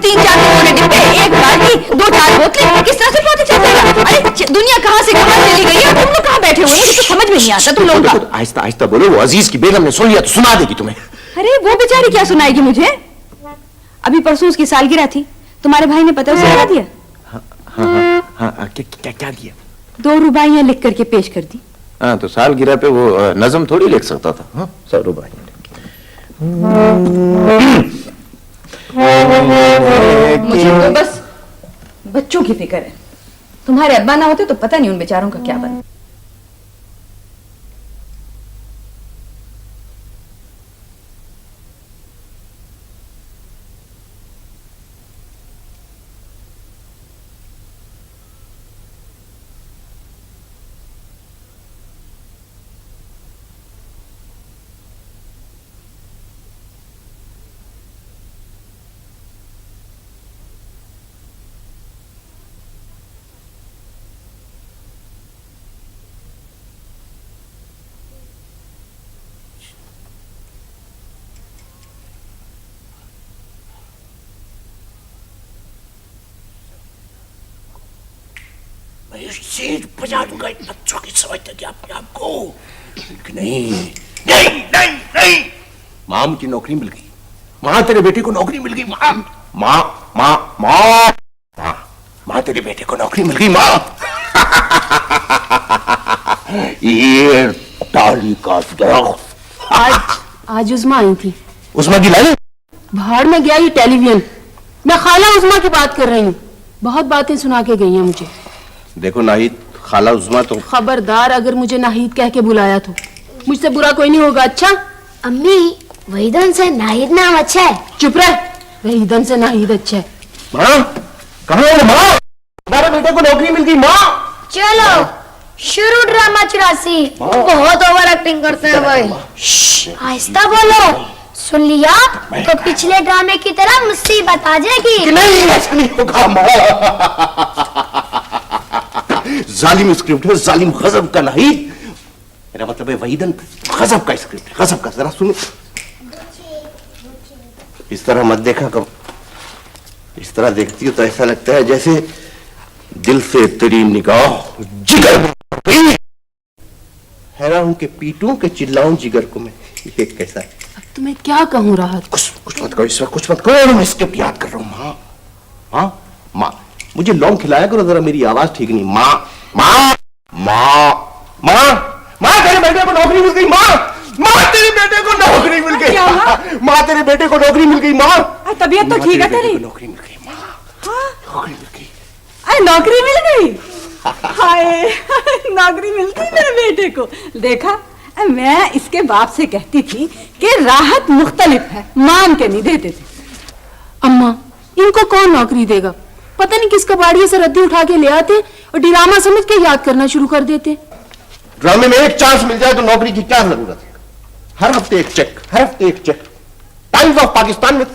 3-4 किलोने डिब्बे, एक बाल्टी, 2-4 बोतलें, किस तरह से प्रोजेक्ट चल जाएगा? अरे दुनिया कहाँ से कहाँ चली गई है, तुम लोग कहाँ बैठे हुए हैं? मुझे तो समझ में नहीं आता तुम लोगों का। आहिस्ता आहिस्ता बोलो, वो अजीज की बेगम ने सुन लिया तो सुना देगी तुम्हें। अरे वो बेचारी क्या सुनाएगी मुझे? अभी परसों उसकी सालगिरह थी, तुम्हारे भाई ने पता उसे क्या दिया? हाँ, क्या दिया? 2 रुबाइयां लिख करके पेश कर दी। हाँ तो सालगिरह पे वो नज़म थोड़ी लिख सकता था। हाँ 100 रुपए। मुझे तो बस बच्चों की फिक्र है। तुम्हारे अब्बा ना होते तो पता नहीं उन बेचारों का क्या बना। मैं सीट बजा दूंगा इन बच्चों की समझते क्या अपने आप को। नहीं नहीं नहीं नहीं, माँ मुझे नौकरी मिल गई, माँ तेरे बेटे को नौकरी मिल गई, माँ माँ माँ माँ माँ माँ तेरे बेटे को नौकरी मिल गई माँ। ये डाली का दरख्त। आज उस्मा आई थी। उस्मा की लाली भाड़ में गया ये टेलीविजन। मैं खाला उस्मा की बात कर रही हूँ। बहुत बातें सुना के गई हैं मुझे। देखो नाहिद, खाला उस्मा तो खबरदार अगर मुझे नाहिद कह के बुलाया तो मुझसे बुरा कोई नहीं होगा। अच्छा अम्मी वहीदन से नाहिद नाम अच्छा है। चुप रह, वहीदन से नाहिद अच्छा है। माँ कहाँ हो माँ? तुम्हारे बेटे को नौकरी मिल गई माँ। चलो शुरू ड्रामा 84। बहुत ओवर एक्टिंग करते हैं भाई। आहिस्ता बोलो, सुन लिया तो पिछले ड्रामे की तरह मुसीबत आ जाएगी। नहीं ऐसा नहीं होगा माँ। जालिम स्क्रिप्ट है, जालिम गजब का नाहिद। मेरा मतलब है वहीदन गजब का स्क्रिप्ट है, गजब का। जरा सुनो, इस तरह मत देखा कब। इस तरह देखती हो तो ऐसा लगता है जैसे दिल से तेरी निगाह जिगर में गई। हैरान हूं कि पीटूं के चिल्लाऊं जिगर को मैं। ये कैसा है? अब तुम्हें क्या कहूँ राहत? कुछ मत करो इस वक्त, कुछ मत करो। मैं स्क्रिप्ट याद कर रहा हूँ। माँ माँ माँ मुझे लौंग खिलाया करो जरा, मेरी आवाज ठीक नहीं। माँ माँ माँ माँ माँ तेरे बेटे को नौकरी मिल गई माँ। माँ तेरे बेटे को नौकरी मिल गई। माँ तेरे बेटे को नौकरी मिल गई माँ। तबीयत तो ठीक है तेरी? नौकरी मिल गई माँ। नौकरी मिल गई। अरे नौकरी मिल गई? हाय नौकरी मिल गई मेरे बेटे को। देखा, मैं इसके बाप से कहती थी कि राहत मुख्तलिफ है, मान के नहीं देते थे। अम्मा इनको कौन नौकरी देगा? पता नहीं किस कबाड़िए से रद्दी उठा के ले आते और ड्रामा समझ के याद करना शुरू कर देते। ड्रामे में एक चांस मिल जाए तो नौकरी की क्या जरूरत है? हर हफ्ते एक चेक, हर हफ्ते एक चेक। टाइम्स ऑफ पाकिस्तान में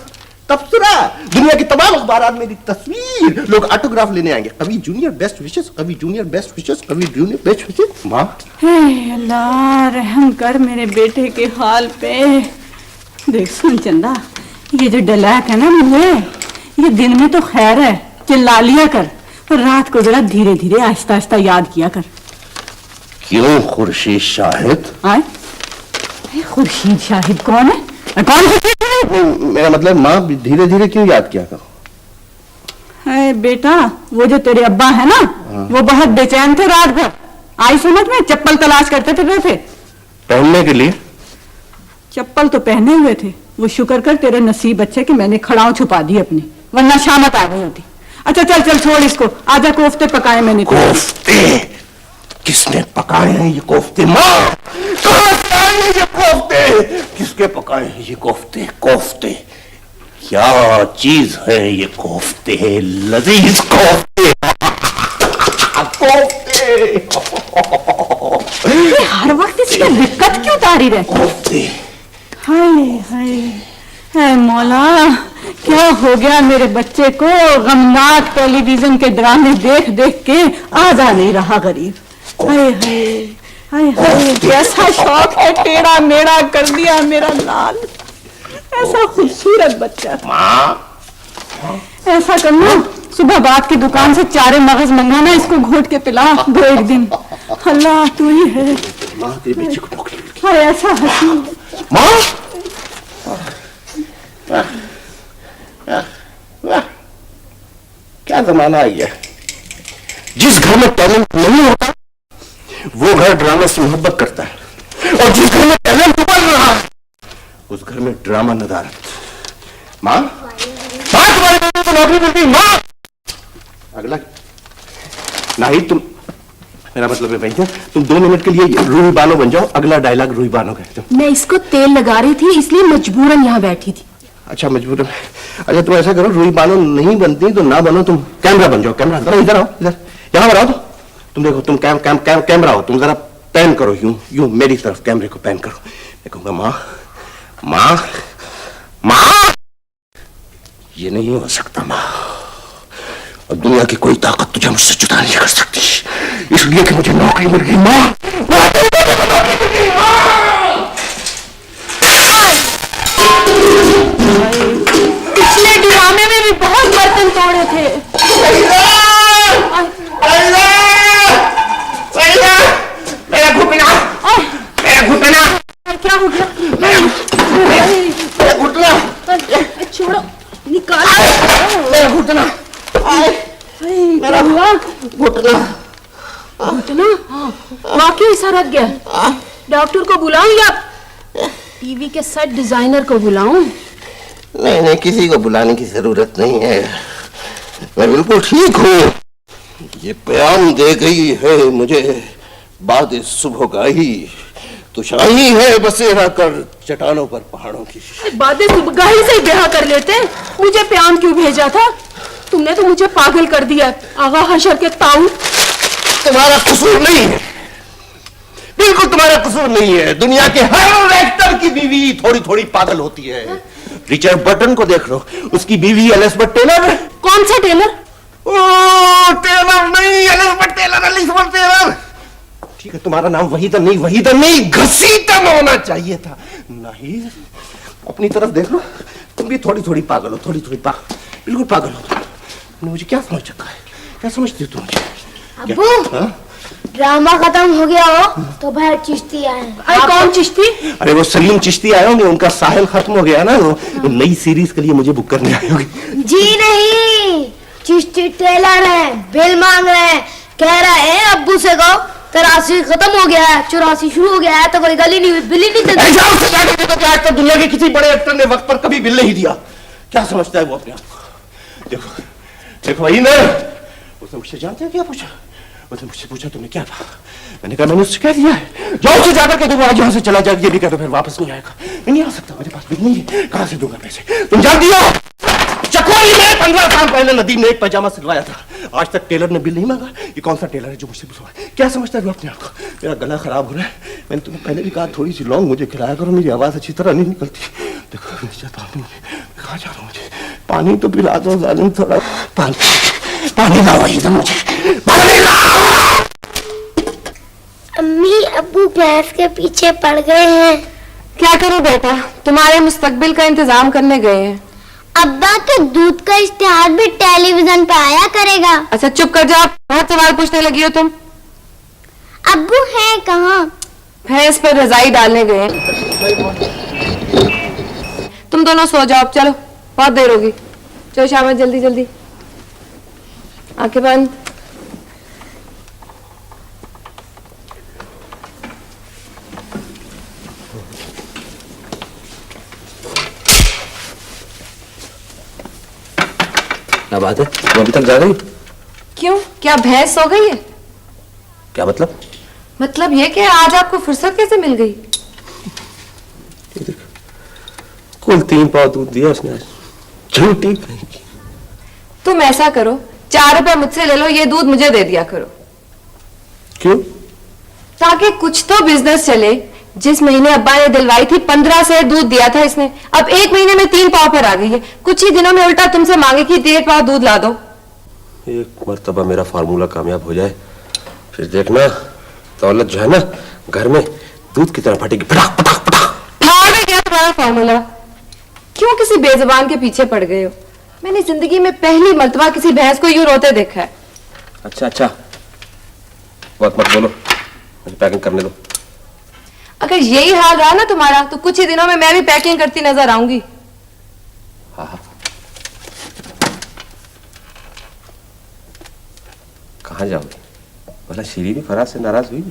तबसरा, दुनिया की तमाम अखबारात में तस्वीर, लोग ऑटोग्राफ लेने आएंगे। कभी जूनियर बेस्ट विशेष, कभी जूनियर बेस्ट विशेष, कभी जूनियर बेस्ट विशेष। माँ अल्लाह रहम कर मेरे बेटे के हाल पे। देख सुन चंदा, ये जो डलैक है ना मुझे, ये दिन में तो खैर है, चिल्ला लिया कर, और रात को जरा धीरे धीरे आहिस्ता आहिस्ता याद किया कर। क्यों खुर्शीद शाहिद? आए खुर्शीद शाहिद कौन है? कौन है? मेरा मतलब माँ धीरे धीरे क्यों याद किया करो? है बेटा, वो जो तेरे अब्बा है ना, वो बहुत बेचैन थे रात भर। आई समझ में, चप्पल तलाश करते थे बैठे पहनने के लिए। चप्पल तो पहने हुए थे, वो शुक्र कर तेरे नसीब अच्छे कि मैंने खड़ाऊ छुपा दी अपनी, वरना शामत आ गई होती। अच्छा चल चल छोड़ इसको, आजा कोफ्ते पकाए मैंने। कोफ्ते? किसने पकाए हैं ये कोफ्ते? माँ कहाँ से आए हैं ये कोफ्ते? किसके पकाए हैं ये कोफ्ते? कोफ्ते क्या चीज है ये कोफ्ते? लजीज कोफ्ते। कोफ्ते हर वक्त इसकी दिक्कत क्यों तारी रहती? कोफ्ते। हाय हाय हाय मौला, क्या हो गया मेरे बच्चे को? गमनाक टेलीविजन के ड्रामे देख देख के आजा नहीं रहा गरीब। हाय हाय हाय हाय, कैसा शौक है, टेढ़ा मेढ़ा कर दिया मेरा लाल। ऐसा खूबसूरत बच्चा। ऐसा करना, सुबह बाप की दुकान से 4 मगज मंगाना, इसको घोट के पिला दो एक दिन। अल्लाह तू ही है। हाय ऐसा हसीन माँ। क्या जमाना आ गया, जिस घर में टैलेंट नहीं होता वो घर ड्रामा से मोहब्बत करता है, और जिस घर में टैलेंट उभर रहा है उस घर में ड्रामा नदारत। माँ तुम्हारे बेटे को नौकरी मिल गई माँ। अगला नहीं, तुम, मेरा मतलब है भैया, तुम 2 मिनट के लिए रूही बानो बन जाओ। अगला डायलॉग रूही बानो कह दो। मैं इसको तेल लगा रही थी, इसलिए मजबूरन यहाँ बैठी थी। अच्छा मजबूरन। अच्छा तुम ऐसा करो, रूही बानो नहीं बनती तो ना बनो, तुम कैमरा बन जाओ। कैमरा जरा इधर आओ, इधर यहाँ पर आओ। तो तुम देखो, तुम कैमरा हो, तुम जरा पैन करो, यूं यूं मेरी तरफ कैमरे को पैन करो। मैं कहूंगा माँ माँ माँ, ये नहीं हो सकता माँ, और दुनिया की कोई ताकत तुझे मुझसे जुदा नहीं कर सकती, इसलिए कि मुझे नौकरी मिल गई माँ। पिछले ड्रामे में भी बहुत बर्तन तोड़े थे। घुटना वाकई सरक गया। डॉक्टर को बुलाऊं या टीवी के सेट डिजाइनर को बुलाऊं? नहीं नहीं, किसी को बुलाने की जरूरत नहीं है, मैं बिल्कुल ठीक हूँ। ये प्याम दे गई है मुझे बाद सुबह का ही, तुशाही है बसेरा कर चट्टानों पर पहाड़ों की। बादे सुबगाही से ब्याह कर लेते, मुझे प्याम क्यों भेजा था? तुमने तो मुझे पागल कर दिया आगा हशर के ताऊ। तुम्हारा कसूर नहीं है, बिल्कुल तुम्हारा कसूर नहीं है। दुनिया के हर एक्टर की बीवी थोड़ी थोड़ी पागल होती है। रिचर्ड बर्टन को देख लो, उसकी बीवी एलिजाबेथ टेलर। कौन सा टेलर? ओ टेलर नहीं, एलिजाबेथ टेलर, एलिजाबेथ टेलर। ठीक है, तुम्हारा नाम वहीदन नहीं घसीटन होना चाहिए था। नहीं, अपनी तरफ देख लो, तुम भी थोड़ी थोड़ी पागल हो, बिल्कुल पागल हो तुम। मुझे क्या समझ रखा है, क्या समझती हो तुम मुझे? अब्बू, ड्रामा खत्म हो गया हो तो भाई चिश्ती आए। अरे कौन चिश्ती? अरे वो सलीम चिश्ती आए होंगे, उनका साहिल खत्म हो गया ना, वो नई सीरीज के लिए मुझे बुक करने आए होंगे। जी नहीं, चिश्ती टेलर है, बिल मांग रहे हैं, कह रहे हैं अब्बू से कहो 83 खत्म हो गया है, 84 शुरू हो गया है, तो कोई गली नहीं, बिल ही नहीं देता। तो दुनिया के किसी बड़े एक्टर ने वक्त पर कभी बिल नहीं दिया। क्या समझता है वो अपने आप को? देखो वही ना, उसने मुझसे जानते हैं क्या पूछा? उसने मुझसे पूछा तुमने क्या कहा? मैंने कहा मैंने उससे कह दिया है, जाओ उसे जाकर कह दो आज यहाँ से चला जाए, ये भी कह दो फिर वापस नहीं आएगा। मैं नहीं आ सकता, मेरे पास बिल नहीं है, कहाँ से दूंगा पैसे? तुम जानती हो चकोरी में 15 साल पहले नदीम ने एक पैजामा सिलवाया था, आज तक टेलर ने बिल नहीं मांगा। ये कौन सा टेलर है जो मुझसे बुलवाए? क्या समझता है अपने आप को? मेरा गला खराब हो रहा है, मैंने तुम्हें पहले भी कहा थोड़ी सी लौंग मुझे खिलाया करो, मेरी आवाज अच्छी तरह नहीं निकलती। देखो कहाँ जा रहा हूँ, मुझे पानी तो पिला दो जालिम, थोड़ा पानी लाओ वही मुझे, पानी लाओ। अम्मी अब्बू भैंस के पीछे पड़ गए हैं। क्या करो बेटा, तुम्हारे मुस्तकबिल का इंतजाम करने गए हैं। अब्बा तो दूध का इश्तिहार भी टेलीविजन पे आया करेगा। अच्छा चुप कर जाओ, बहुत सवाल पूछने लगी हो तुम। अब्बू है कहाँ? भैंस पर रजाई डालने गए। तुम दोनों सो जाओ, चलो बहुत देर होगी। चलो शाबाश, जल्दी जल्दी, आंखें बंद। क्या बात है, तुम अभी तक जा रही? क्यों, क्या भैंस सो गई है? क्या मतलब? मतलब ये कि आज आपको फुर्सत कैसे मिल गई? कुल 3 पाव दूध दिया उसने आज, झूठी। तुम ऐसा करो, 4 रुपए मुझसे ले लो, ये दूध मुझे दे दिया करो। क्यों? ताकि कुछ तो बिजनेस चले। जिस महीने अब्बा ने दिलवाई थी 15 से दूध दिया था इसने, अब 1 महीने में 3 पाव पर आ गई है। कुछ ही दिनों में उल्टा तुमसे मांगे कि 1.5 पाव दूध ला दो। एक मर्तबा मेरा फार्मूला कामयाब हो जाए, फिर देखना दौलत जो है ना घर में दूध की तरह फटेगी, पटाख पटाख पटाख। फाड़ गया तुम्हारा फार्मूला। क्यों किसी बेजुबान के पीछे पड़ गए हो? मैंने जिंदगी में पहली मर्तबा किसी भैंस को यूं रोते देखा है। अच्छा, बहुत मत बोलो, मुझे पैकिंग करने दो। अगर यही हाल रहा ना तुम्हारा, तो कुछ ही दिनों में मैं भी पैकिंग करती नजर आऊंगी। हाँ, कहाँ जाओगी? भला शीरी भी फराज से नाराज हुई?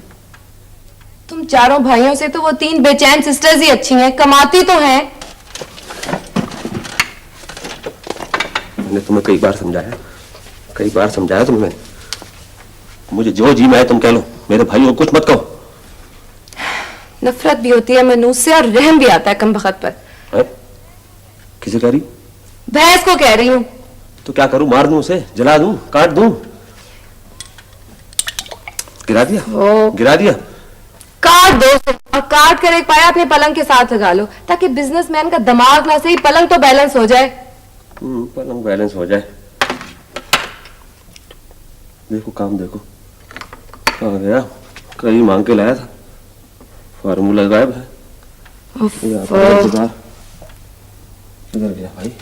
तुम चारों भाइयों से तो वो 3 बेचैन सिस्टर्स ही अच्छी हैं, कमाती तो हैं। मैंने तुम्हें कई बार समझाया तुम्हें मैंने। मुझे जो जी में तुम कह लो, मेरे भाइयों को कुछ मत कहो। नफरत भी होती है मनूस से और रहम भी आता है कमबख्त पर। किसे कह रही? भैंस को कह रही हूँ। तो क्या करूं, मार दूं उसे, जला दूं, काट दूं? गिरा दिया? काट दो और काट कर एक पाया अपने पलंग के साथ लगा लो, ताकि बिजनेसमैन का दिमाग ना सही, पलंग तो बैलेंस हो जाए। पलंग बैलेंस हो जाए। देखो काम देखो, आ गया, कहीं मांग के लाया था, फार्मूला गायब है। किधर गया भाई?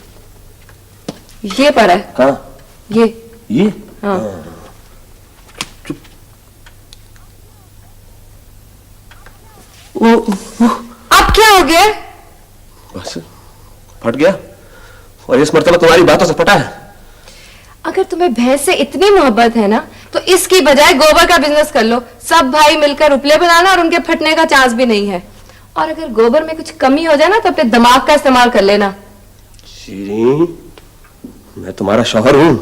ये पड़ा है। कहाँ? ये? हाँ। चुप। अब क्या हो गया? बस फट गया, और इस मर्तबा तुम्हारी बातों से फटा है। अगर तुम्हें भैंस से इतनी मोहब्बत है ना, तो इसकी बजाय गोबर का बिजनेस कर लो। सब भाई मिलकर उपले बनाना और उनके फटने का चांस भी नहीं है। और अगर गोबर में कुछ कमी हो जाए ना तो अपने दिमाग का इस्तेमाल कर लेना। शीरीन, मैं तुम्हारा शौहर हूं।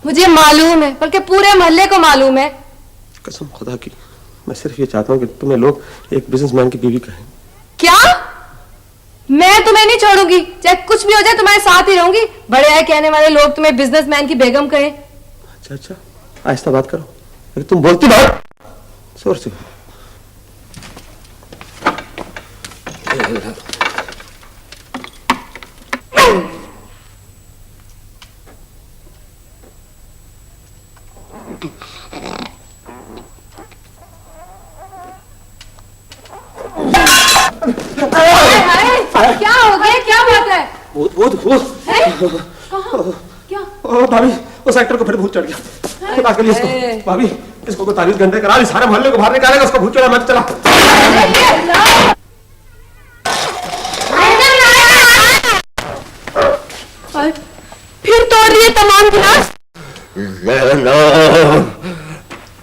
मुझे मालूम है, बल्कि पूरे मोहल्ले को मालूम है। कसम खुदा की, मैं सिर्फ ये चाहता हूं कि तुम्हें लोग एक बिजनेसमैन की बीवी कहें। क्या? मैं तुम्हें नहीं छोड़ूंगी, चाहे कुछ भी हो जाए तुम्हारे साथ ही रहूंगी। बड़े आए कहने वाले लोग तुम्हें बिजनेसमैन की बेगम कहें। अच्छा अच्छा, आहिस्ता बात करो। अरे तुम बोलती बात जोर से। क्या हो गया? क्या बात है? क्या? ओ भाभी, उस एक्टर को फिर भूत चढ़ गया। खुदा के लिए इसको, भाभी इसको तो 40 घंटे करा ली, सारे मोहल्ले को बाहर निकालेगा, उसको भूत चढ़ा मत चला। फिर तोड़ दिए तमाम गिलास।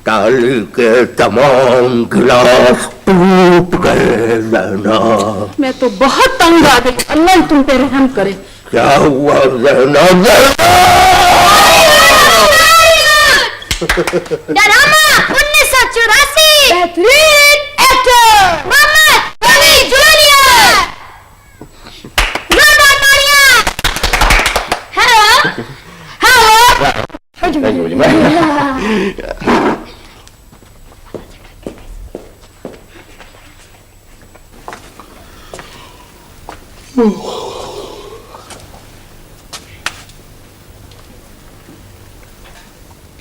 ताली के तमाम गिलास टूट गए लहना। मैं तो बहुत तंग आ गई, अल्लाह तुम पे रहम करे। क्या हुआ लहना? ड्रामा 1984 बेहतरीन एक्टर मोहम्मद रफी जूनियर। जोरदार तालियां। हेलो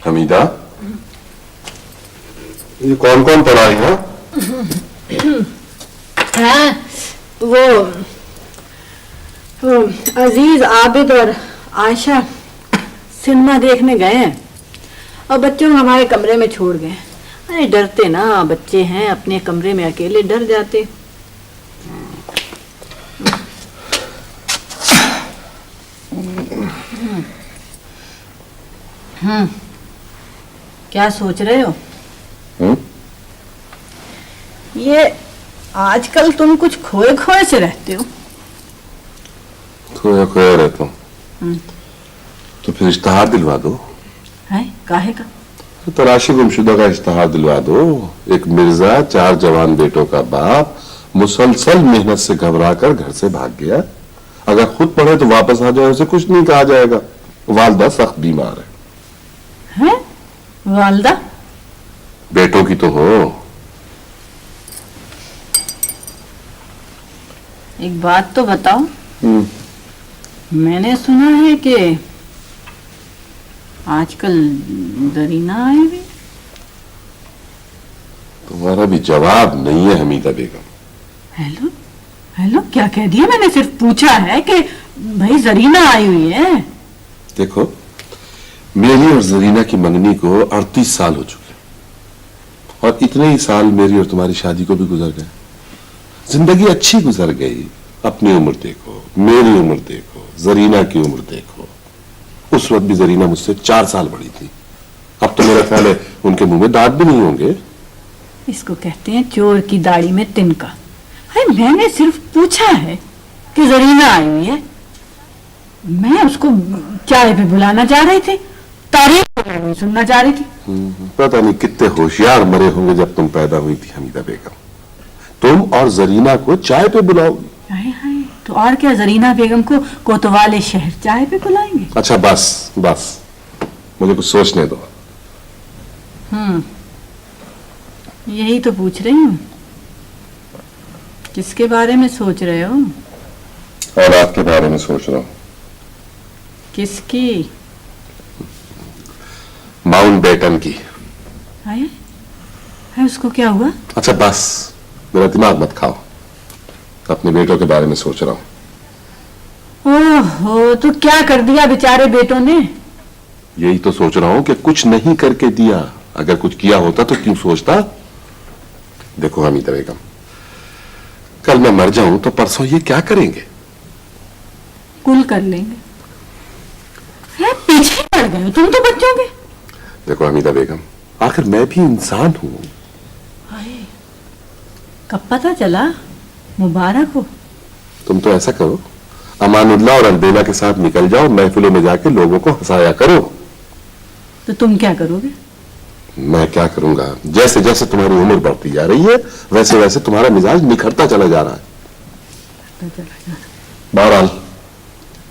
हमीदा, ये कौन कौन पढ़ा है? हाँ, वो अजीज, आबिद और आयशा सिनेमा देखने गए हैं और बच्चों को हमारे कमरे में छोड़ गए। अरे डरते ना, बच्चे हैं, अपने कमरे में अकेले डर जाते। क्या सोच रहे हो? ये आजकल तुम कुछ खोए खोए से रहते हो। खोया खोया रहता हूँ तो फिर इश्तहार दिलवा दो। है काहे का? तलाशी गुमशुदा का इश्तहार दिलवा दो। एक मिर्जा, 4 जवान बेटों का बाप, मुसलसल मेहनत से घबरा कर घर से भाग गया। अगर खुद पढ़े तो वापस आ जाए, उसे कुछ नहीं कहा जाएगा। वालदा सख्त बीमार है। वालदा? बेटों की तो हो। एक बात तो बताओ, मैंने सुना है कि आजकल जरीना आई भी। तुम्हारा भी जवाब नहीं है हमीदा बेगम। हेलो हेलो, क्या कह दिया? मैंने सिर्फ पूछा है कि भाई जरीना आई हुई है। देखो, मेरी और जरीना की मंगनी को 38 साल हो चुके और इतने ही साल मेरी और तुम्हारी शादी को भी गुजर गए। जिंदगी अच्छी गुजर गई। अपनी उम्र देखो, मेरी उम्र देखो, जरीना की उम्र देखो। उस वक्त भी जरीना मुझसे 4 साल बड़ी थी। अब तो मेरा ख्याल है उनके मुंह में दांत भी नहीं होंगे। इसको कहते हैं चोर की दाढ़ी में तिनका। मैंने सिर्फ पूछा है कि जरीना आई हुई है। मैं उसको चाय पे बुलाना चाह रही थी, तारीफ सुनना चाह रही थी। पता नहीं कितने होशियार मरे होंगे जब तुम पैदा हुई थी हमीदा बेगम। तुम और जरीना को चाय पे बुलाओगी। हाय हाय, तो और क्या, जरीना बेगम को कोतवाली शहर चाय पे बुलाएंगे? अच्छा बस बस, मुझे कुछ सोचने दो। यही तो पूछ रही हूँ, किसके बारे में सोच रहे हो? और आपके बारे में सोच रहा हूँ। किसकी? माउंट बेटन की। है उसको क्या हुआ? अच्छा बस, मेरा दिमाग मत खाओ। अपने बेटों के बारे में सोच रहा हूँ। ओहो, तो क्या कर दिया बेचारे बेटों ने? यही तो सोच रहा हूँ कि कुछ नहीं करके दिया। अगर कुछ किया होता तो क्यों सोचता। देखो हमीदा बेगम, कल मैं मर जाऊं तो परसों ये क्या करेंगे? कुल कर लेंगे। पीछे पड़ गए तुम तो बच्चों के। देखो हमीदा बेगम, आखिर मैं भी इंसान हूं। कब पता चला? मुबारक हो। तुम तो ऐसा करो, अमानुल्लाह और अलबेला के साथ निकल जाओ, महफिलों में जाके लोगों को हंसाया करो। तो तुम क्या करोगे? मैं क्या करूंगा? जैसे जैसे तुम्हारी उम्र बढ़ती जा रही है वैसे वैसे तुम्हारा मिजाज निखरता चला जा रहा है। बहरहाल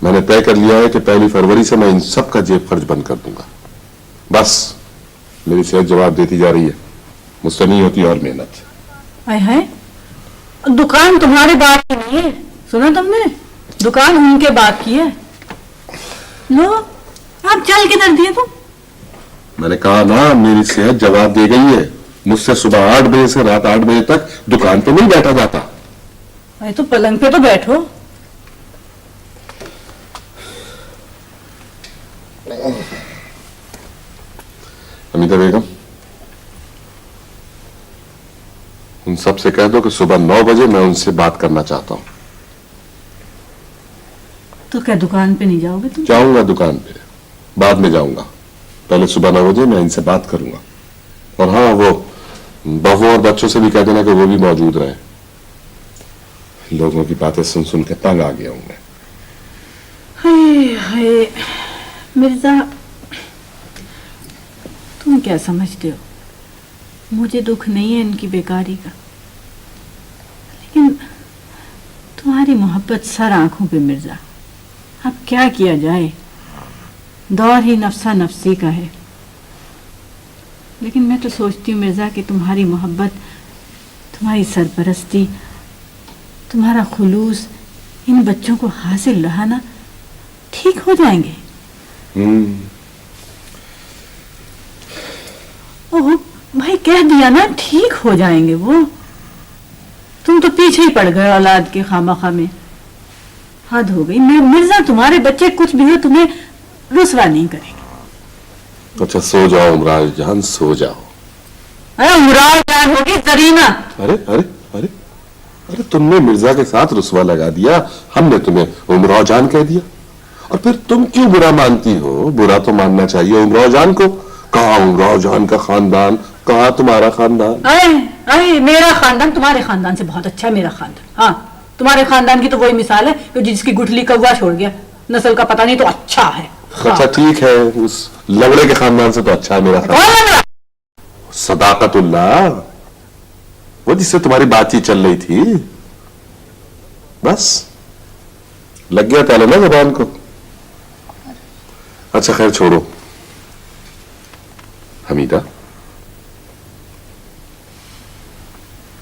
मैंने तय कर लिया है कि 1 फरवरी से मैं इन सब का जेब खर्च बंद कर दूंगा। बस मेरी सेहत जवाब देती जा रही है, मुझसे नहीं होती और मेहनत। है दुकान तुम्हारे बाप की नहीं है, सुना तुमने? दुकान उनके बाप की है। लो आप चल किधर दिए तुम? मैंने कहा ना, मेरी सेहत जवाब दे गई है। मुझसे सुबह 8 बजे से रात 8 बजे तक दुकान पे नहीं बैठा जाता। अरे तो पलंग पे तो बैठो। हमीदा बेगम, उन सबसे कह दो कि सुबह 9 बजे मैं उनसे बात करना चाहता हूं। तो क्या दुकान पे नहीं जाओगे तुम? जाऊंगा दुकान पे, बाद में जाऊंगा। पहले सुबह 9 बजे मैं इनसे बात करूंगा। और हाँ, वो बहू और बच्चों से भी कह देना कि वो भी मौजूद रहे। लोगों की बातें सुन सुन के तंग आ गया हूं मैं। हाय हाय मिर्जा, तुम क्या समझते हो? मुझे दुख नहीं है इनकी बेकारी का, लेकिन तुम्हारी मोहब्बत सर आंखों पे मिर्जा। अब क्या किया जाए, दौर ही नफसा नफसी का है। लेकिन मैं तो सोचती हूँ मिर्जा कि तुम्हारी मोहब्बत, तुम्हारी सरपरस्ती, तुम्हारा खुलूस इन बच्चों को हासिल रहा ना, ठीक हो जाएंगे। ओह भाई, कह दिया ना, ठीक हो जाएंगे वो। तुम तो पीछे ही पड़ गए औलाद के खामखा में। हद हो गई। मैं मिर्जा, तुम्हारे बच्चे कुछ भी हो तुम्हें रुसवा नहीं करेंगे। अच्छा सो जाओ उमराज जान, सो जाओ। अरे उमराज जान होगी जरीना। अरे अरे अरे अरे, तुमने मिर्जा के साथ रुसवा लगा दिया, हमने तुम्हें उमराव जान कह दिया। और फिर तुम क्यों बुरा मानती हो? बुरा तो मानना चाहिए उमराव जान को। कहा उमराव जान का खानदान, कहा तुम्हारा खानदान। अरे अरे, मेरा खानदान तुम्हारे खानदान से बहुत अच्छा है। मेरा खानदान, हाँ, तुम्हारे खानदान की तो वही मिसाल है कि जिसकी गुठली कौवा छोड़ गया, नस्ल का पता नहीं तो अच्छा है। हाँ। अच्छा ठीक है, उस लंगड़े के खानदान से तो अच्छा है मेरा खानदान। सदाकतुल्लाह, वो जिससे तुम्हारी बातचीत चल रही थी, बस लग गया ताला ना जबान को। अच्छा खैर छोड़ो। हमीदा,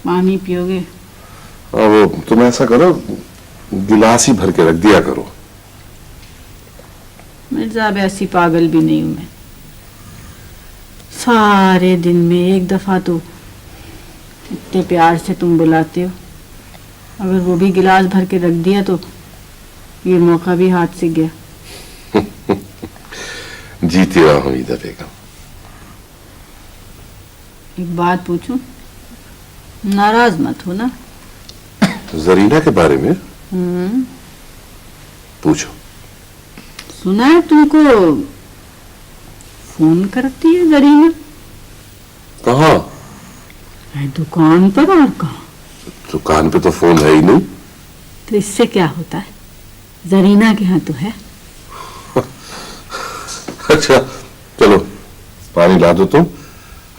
पानी पियोगे? वो तुम ऐसा करो, गिलास ही भर के रख दिया करो। मिर्जा, अब ऐसी पागल भी नहीं हूं मैं। सारे दिन में एक दफा तो इतने प्यार से तुम बुलाते हो, अगर वो भी गिलास भर के रख दिया तो ये मौका भी हाथ से गया। जीती रहो हमीदा बेगम। एक बात पूछूं? नाराज मत हो ना? जरीना के बारे में पूछो। सुना है तुमको फोन करती है जरीना। कहाँ? दुकान पर। और कहाँ? दुकान पे तो फोन है ही नहीं। तो इससे क्या होता है? जरीना के यहाँ तो है। अच्छा चलो पानी ला दो तुम।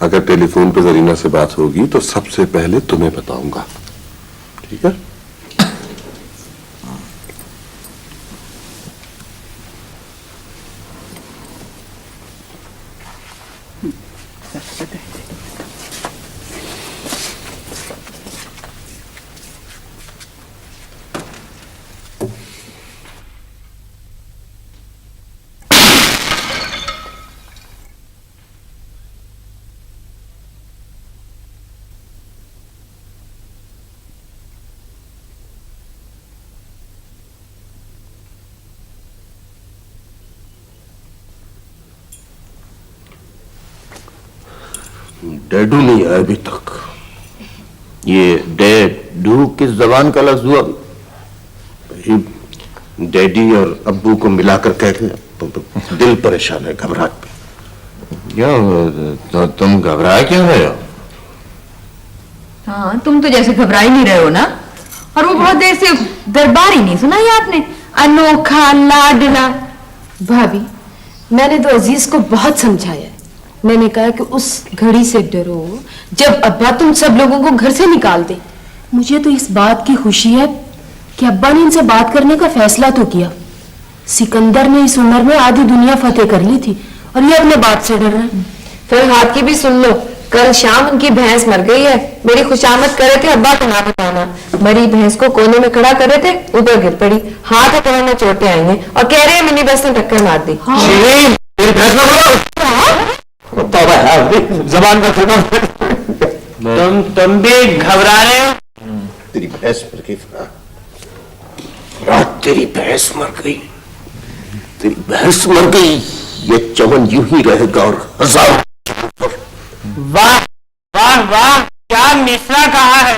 अगर टेलीफोन पे जरीना से बात होगी तो सबसे पहले तुम्हें बताऊंगा, ठीक है? डैडू नहीं आया अभी तक। ये डैडू किस जबान का लफ्ज हुआ? डैडी और अब्बू को मिलाकर कह के दिल परेशान है, घबराहट पे। क्यों तो तुम घबरा क्यों रहे हो? हाँ, तुम तो जैसे घबरा ही नहीं रहे हो ना। और वो बहुत देर से दरबार ही नहीं सुना ये आपने, अनोखा लाडला। भाभी, मैंने तो अजीज को बहुत समझाया है। मैंने कहा कि उस घड़ी से डरो जब अब्बा तुम सब लोगों को घर से निकाल दे। मुझे तो इस बात की खुशी है कि अब्बा ने इनसे बात करने का फैसला तो किया। सिकंदर ने इस उम्र में आधी दुनिया फतेह कर ली थी और ये अपने बाप से डर रहा है। फिर हाथ की भी सुन लो, कल शाम उनकी भैंस मर गई है। मेरी खुशामद कर रहे थे, अब्बा को ना बताना। मरी भैंस को कोने में खड़ा कर रहे थे, ऊपर गिर पड़ी, हाथ और पैर में चोटें आई हैं और कह रहे हैं मिनी बस ने टक्कर मार दी। जबान का खत्म। तुम भी घबरा रहे हो? तेरी भैंस मर गई रात, तेरी भैंस मर गई, तेरी भैंस मर गई। ये चमन यूं ही रहेगा और हजार। वाह वाह वाह, क्या मिसरा कहा है।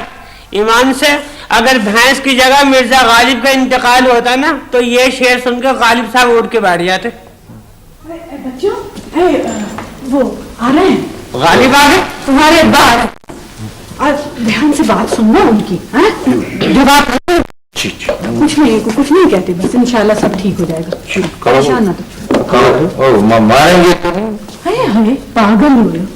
ईमान से अगर भैंस की जगह मिर्जा गालिब का इंतकाल होता ना तो ये शेर सुनकर गालिब साहब उठ के बैठ जाते। बच्चों, वो आ रहे हैं। गालिब आ गए? तुम्हारे बाहर और ध्यान से बात सुनना उनकी। जवाब कुछ नहीं कहते, बस इंशाल्लाह सब ठीक हो जाएगा। परेशान ना तो मारेंगे तो हाय पागल हो रहे हो।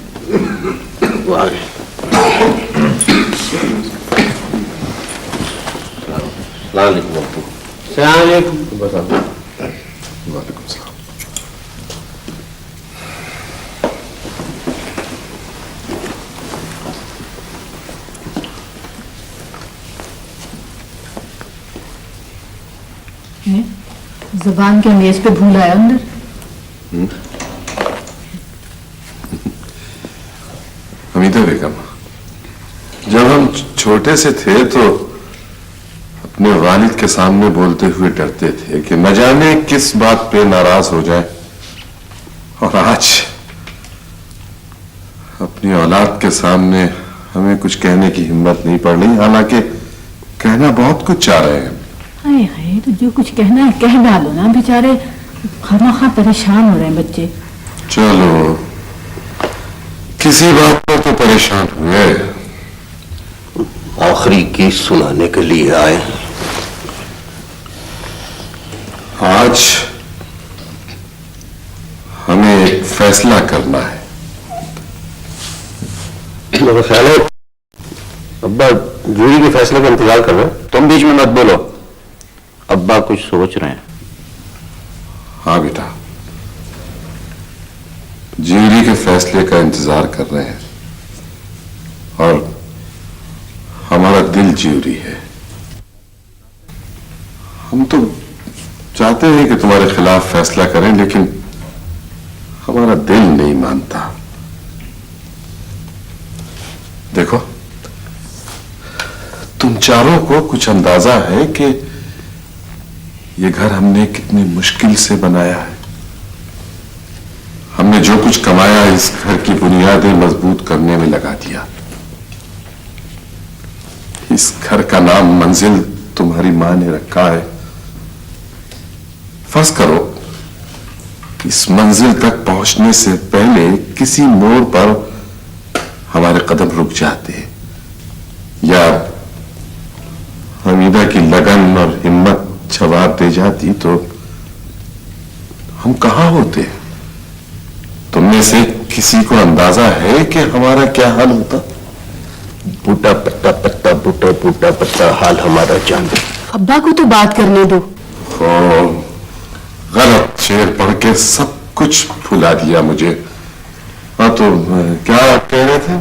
वालेकुम सलाम। जुबान के मेज पे भूल आया अंदर। हमीदा बेगम, जब हम छोटे से थे तो अपने वालिद के सामने बोलते हुए डरते थे कि न जाने किस बात पे नाराज हो जाए, और आज अपनी औलाद के सामने हमें कुछ कहने की हिम्मत नहीं पड़ रही, हालांकि कहना बहुत कुछ चाह रहे हैं। हाय हाय, तो जो कुछ कहना है कह डालो ना, बेचारे खामखा परेशान हो रहे हैं बच्चे। चलो, किसी बात पर तो परेशान हुए। आखिरी गीत सुनाने के लिए आए। आज हमें एक फैसला करना है। मेरा ख्याल है अब्बा जूरी के फैसले का इंतजार कर रहे हैं। तुम बीच में मत बोलो, अब्बा कुछ सोच रहे हैं। हाँ बेटा, ज्यूरी के फैसले का इंतजार कर रहे हैं और हमारा दिल ज्यूरी है। हम तो चाहते हैं कि तुम्हारे खिलाफ फैसला करें, लेकिन हमारा दिल नहीं मानता। देखो, तुम चारों को कुछ अंदाजा है कि ये घर हमने कितनी मुश्किल से बनाया है। हमने जो कुछ कमाया इस घर की बुनियादें मजबूत करने में लगा दिया। इस घर का नाम मंजिल तुम्हारी मां ने रखा है। फर्ज करो इस मंजिल तक पहुंचने से पहले किसी मोड़ पर हमारे कदम रुक जाते या हमीदा की लगन और हिम्मत जवाब दे जाती तो हम कहां होते। तुमने से किसी को अंदाजा है कि हमारा क्या हाल होता? बूटा पत्ता पत्ता बूटा बूटा पत्ता हाल हमारा जान दे। अब्बा को तो बात करने दो। गलत शेर पढ़ के सब कुछ भुला दिया मुझे। हाँ, तो क्या कह रहे थे?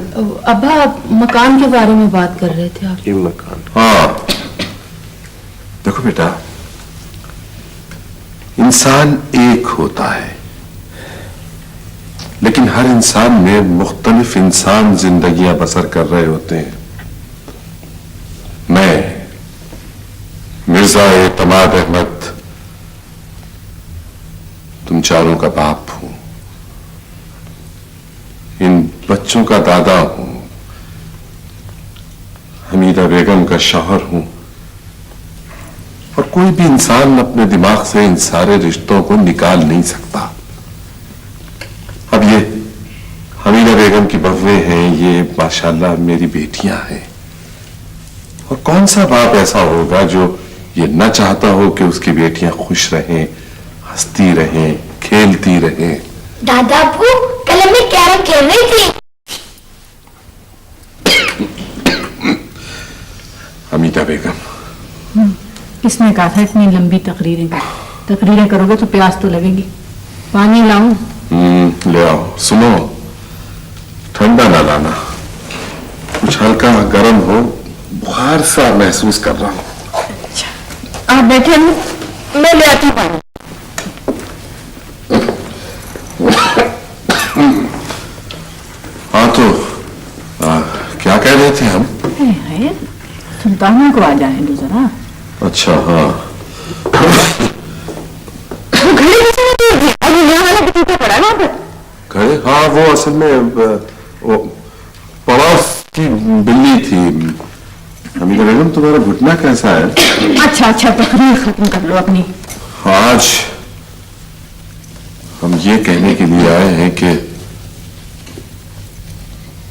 अब्बा मकान के बारे में बात कर रहे थे आप। ये मकान, हाँ देखो बेटा, इंसान एक होता है, लेकिन हर इंसान में मुख्तलिफ इंसान जिंदगियां बसर कर रहे होते हैं। मैं मिर्जा एतमाद अहमद तुम चारों का बाप हूं, इन बच्चों का दादा हूं, हमीदा बेगम का शौहर हूं, और कोई भी इंसान अपने दिमाग से इन सारे रिश्तों को निकाल नहीं सकता। अब ये बेगम की बहुएं हैं, ये माशाल्लाह मेरी बेटियां हैं। और कौन सा बाप ऐसा होगा जो ये न चाहता हो कि उसकी बेटियां खुश रहें, हंसती रहें, खेलती रहें। दादा अबू, कल मैं कैरम खेल रही थी। हमीदा बेगम, किसने कहा था इतनी लंबी तकरीरें करोगे तो प्यास तो लगेगी। पानी लाऊं? ले आओ। सुनो, ठंडा ना लाना, कुछ हल्का गर्म हो, बुखार सा महसूस कर रहा हूं। आप बैठे, मैं ले आती हूँ पानी। हाँ तो क्या कह रहे थे हम? सुल्ताना को आ जाने दो जरा। अच्छा, हाँ। वो घड़ी अभी नया वाला बतीता पड़ा ना पर। घड़े? हाँ, वो असल में वो पड़ोस की बिल्ली थी। हमीदा बेगम, तुम्हारा घुटना कैसा है? अच्छा, तकरीर खत्म कर लो अपनी। आज हम ये कहने के लिए आए हैं कि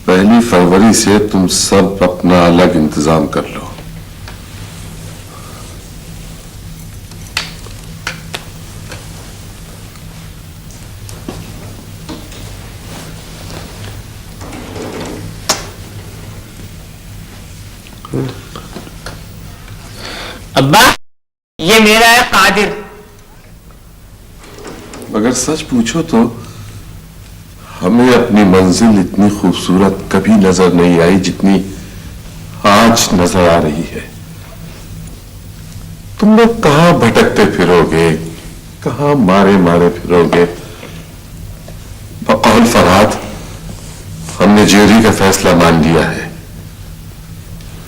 1 फरवरी से तुम सब अपना अलग इंतजाम कर लो। अब्बा, ये मेरा है कादिर। अगर सच पूछो तो हमें अपनी मंजिल इतनी खूबसूरत कभी नजर नहीं आई जितनी आज नजर आ रही है। तुम लोग कहां भटकते फिरोगे, कहां मारे मारे फिरोगे। बकौल फरहाद, हमने जेरी का फैसला मान लिया है।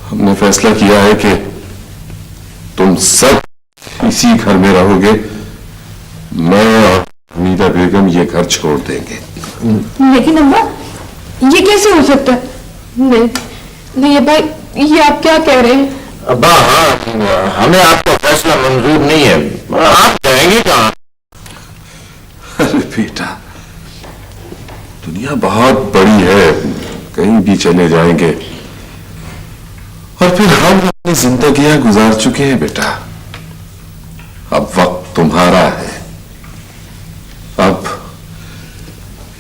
हमने फैसला किया है कि तुम सब इसी घर में रहोगे। मैं और हमीदा बेगम ये घर छोड़ देंगे। लेकिन अम्मा, ये कैसे हो सकता है? नहीं अब्बा, ये आप क्या कह रहे हैं? अब्बा, हाँ, हमें आपका फैसला मंजूर नहीं है। आप जाएंगे कहाँ? अरे बेटा, दुनिया बहुत बड़ी है, कहीं भी चले जाएंगे। और फिर हम अपनी जिंदगियां गुजार चुके हैं बेटा। अब वक्त तुम्हारा है। अब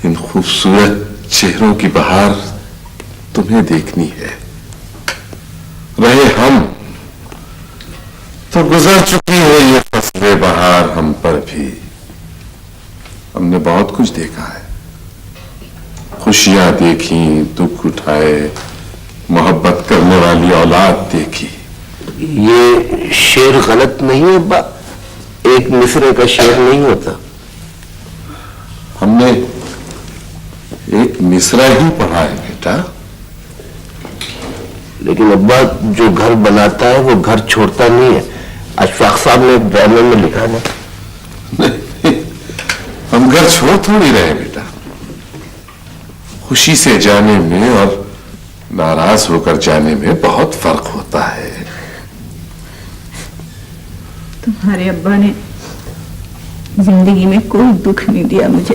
इन खूबसूरत चेहरों की बहार तुम्हें देखनी है। रहे हम तो गुजर चुकी है ये फसले बहार हम पर भी। हमने बहुत कुछ देखा है, खुशियां देखी, दुख उठाए, मोहब्बत करने वाली औलाद देखी। ये शेर गलत नहीं है अब्बा, एक मिसरे का शेर नहीं होता। हमने एक मिसरा ही पढ़ा है बेटा। लेकिन अब्बा, जो घर बनाता है वो घर छोड़ता नहीं है। अशफाक साहब ने बैनर में लिखा ना। हम घर छोड़ थोड़ी रहे बेटा। खुशी से जाने में और नाराज होकर जाने में बहुत फर्क होता है। तुम्हारे अब्बा ने जिंदगी में कोई दुख नहीं दिया मुझे,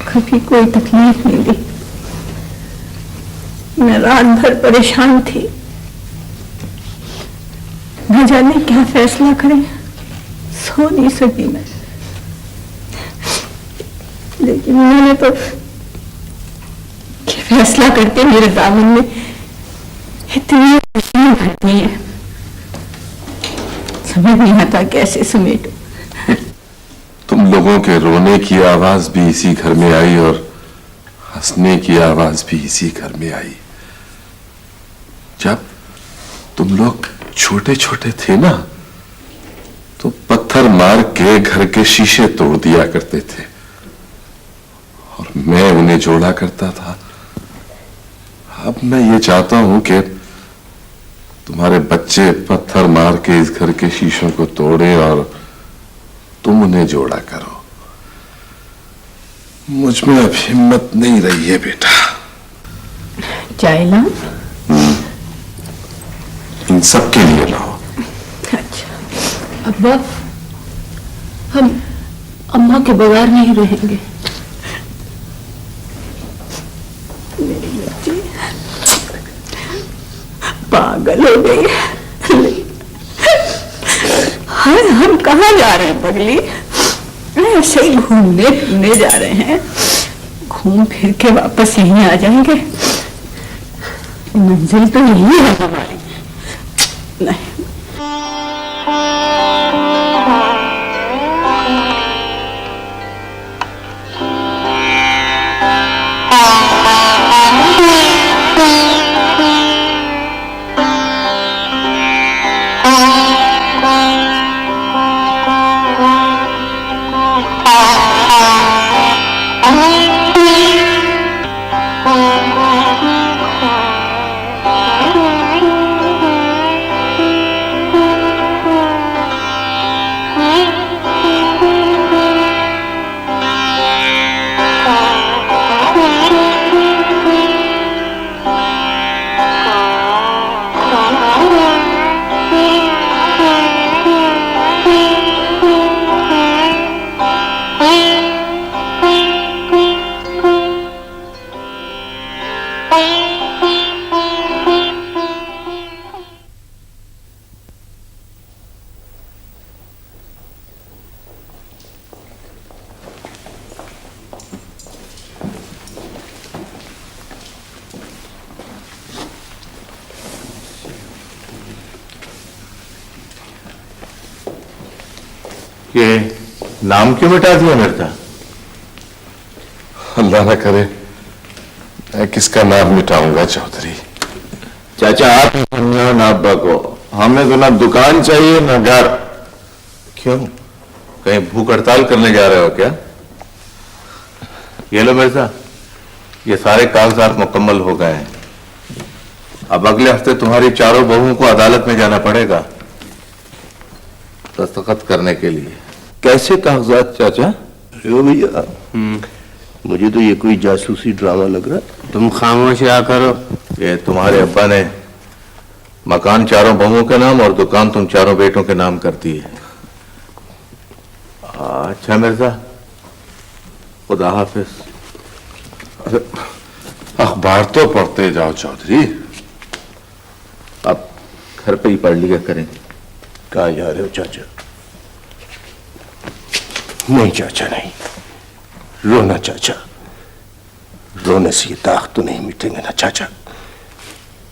कभी कोई तकलीफ नहीं दी। मैं रात भर परेशान थी, न जाने क्या फैसला करें, सो नहीं सकी मैं। लेकिन मैंने तो फैसला करके मेरे दामन में इतनी खुशियां भरती हैं, समझ नहीं आता कैसे समेटूं। तुम लोगों के रोने की आवाज भी इसी घर में आई और हंसने की आवाज भी इसी घर में आई। जब तुम लोग छोटे छोटे थे ना, तो पत्थर मार के घर के शीशे तोड़ दिया करते थे और मैं उन्हें जोड़ा करता था। अब मैं ये चाहता हूं कि तुम्हारे बच्चे पत्थर मार के इस घर के शीशों को तोड़े और तुम उन्हें जोड़ा करो। मुझ में अब हिम्मत नहीं रही है बेटा। चाइला, इन सब के लिए लाओ। अच्छा अब्बा, हम अम्मा के बगैर नहीं रहेंगे। पागल हो गई है। हाय हम कहाँ जा रहे हैं पगली? ऐसे ही घूमने फिरने जा रहे हैं, घूम फिर के वापस यहीं आ जाएंगे। मंजिल तो यही है हमारी। नहीं ये नाम क्यों मिटा दिया मिर्जा? अल्लाह ना करे, मैं किसका नाम मिटाऊंगा चौधरी। चाचा आप ही समझाओ ना अब्बा को, हमें तो ना दुकान चाहिए ना घर। क्यों, कहीं भूख हड़ताल करने जा रहे हो क्या? ये लो मिर्जा, ये सारे कागजात मुकम्मल हो गए हैं। अब अगले हफ्ते तुम्हारी चारों बहुओं को अदालत में जाना पड़ेगा दस्तखत करने के लिए। कैसे कागजात चाचा? यो भैया, मुझे तो ये कोई जासूसी ड्रामा लग रहा। तुम खामोश रहा करो। ये तुम्हारे अब्बा ने मकान चारों बहुओं के नाम और दुकान तुम चारों बेटों के नाम कर दी है। अच्छा मिर्जा, खुदा हाफिज। अखबार तो पढ़ते जाओ चौधरी। अब घर पे ही पढ़ लिया करेंगे। कहाँ जा रहे हो चाचा? नहीं चाचा नहीं, रोना चाचा, रोने से ये दाग तो नहीं मिटेंगे ना चाचा।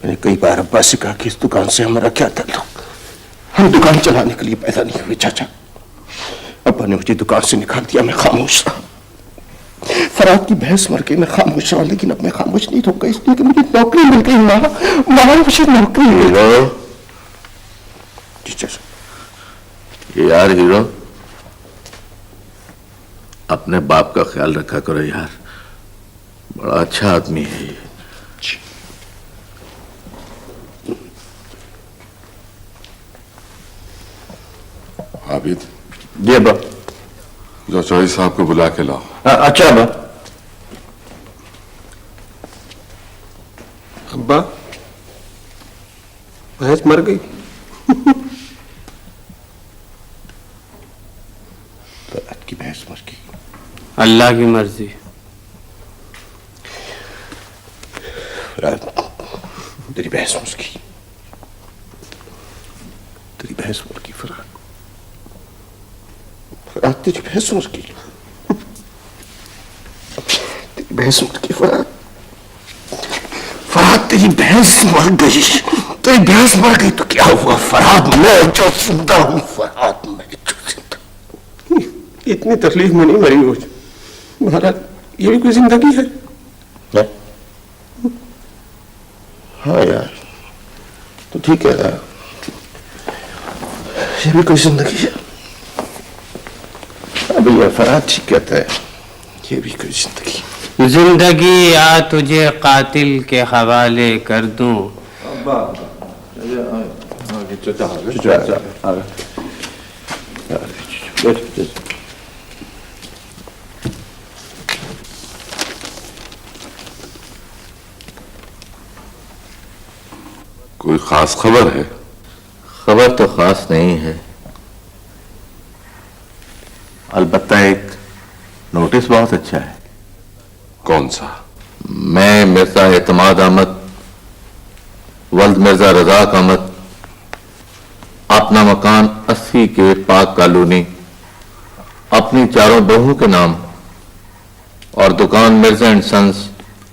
मैंने कई बार अब्बा से कहा कि इस दुकान से हमारा क्या ताल्लुक, हम दुकान चलाने के लिए पैदा नहीं हुए चाचा। अब्बा ने मुझे दुकान से निकाल दिया, मैं खामोश रहा। फराद की भैंस मर गई, मैं खामोश रहा, लेकिन अब मैं खामोश नहीं रहूंगा, इसलिए कि मुझे नौकरी मिल गई। माँ मुझे नौकरी मिल गई। जी चाचा। ये यार हीरो, अपने बाप का ख्याल रखा करो यार, बड़ा अच्छा आदमी है ये। आबिद, जी अब्बा। जो चौधरी साहब को बुला के लाओ। अच्छा अब्बा। अब्बा, भैंस मर गई। फराद की भैंस मर गई। अल्लाह की मर्जी। फराद, तेरी भैंस मर गई, तेरी भैंस मर गई फराद। फराद तेरी भैंस मर गई, तेरी भैंस मर गई फराद। फराद तेरी भैंस मर गई, तेरी भैंस मर गई तो क्या हुआ फराद? मैं जो जिंदा हूं फराद, मैं जो जिंदा। इतनी तकलीफ में नहीं मरी रोज महाराज, ये भी कोई जिंदगी है? हाँ यार, तो ठीक है यार, ये भी कोई जिंदगी है। अभी ये फराद ठीक कहता है, ये भी कोई जिंदगी। जिंदगी या तुझे कातिल के हवाले कर दूं। कोई खास खबर है? खबर तो खास नहीं है, अलबत्ता एक नोटिस बहुत अच्छा है। कौन सा? मैं मिर्जा एतमाद अहमद वल्द मिर्जा रजाक अहमद, अपना मकान 80 के पाक कॉलोनी अपनी चारों बहुओं के नाम और दुकान मिर्जा एंड सन्स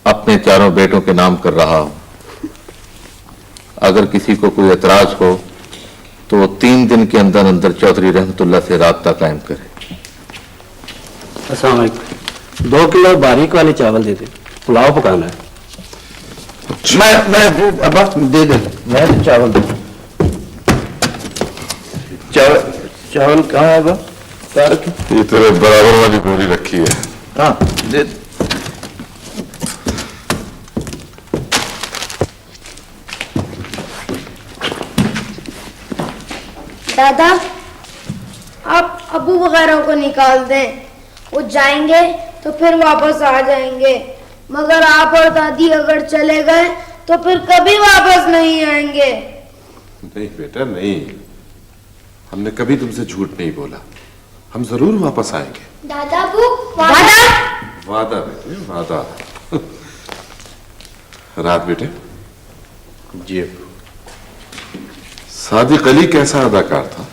अपने चारों बेटों के नाम कर रहा हूं। अगर किसी को कोई एतराज हो तो वो 3 दिन के अंदर अंदर चौधरी रहमतुल्लाह से राब्ता कायम करे। अस्सलाम वालेकुम। 2 किलो बारीक वाले चावल दे दे, पुलाव पकाना है। मैं अब्बा दे दे, मैं तो चावल दे। चावल कहाँ है अब्बा? क्या रखी? ये तेरे बराबर वाली बोरी रखी है। हाँ दे। दादा, आप अबू वगैरह को निकाल दें, वो जाएंगे तो फिर वापस आ जाएंगे, मगर आप और दादी अगर चले गए तो फिर कभी वापस नहीं आएंगे। नहीं बेटा नहीं, हमने कभी तुमसे झूठ नहीं बोला, हम जरूर वापस आएंगे। दादा वादा? वादा बेटे वादा। रात बेटे जी। सादिक अली कैसा अदाकार था?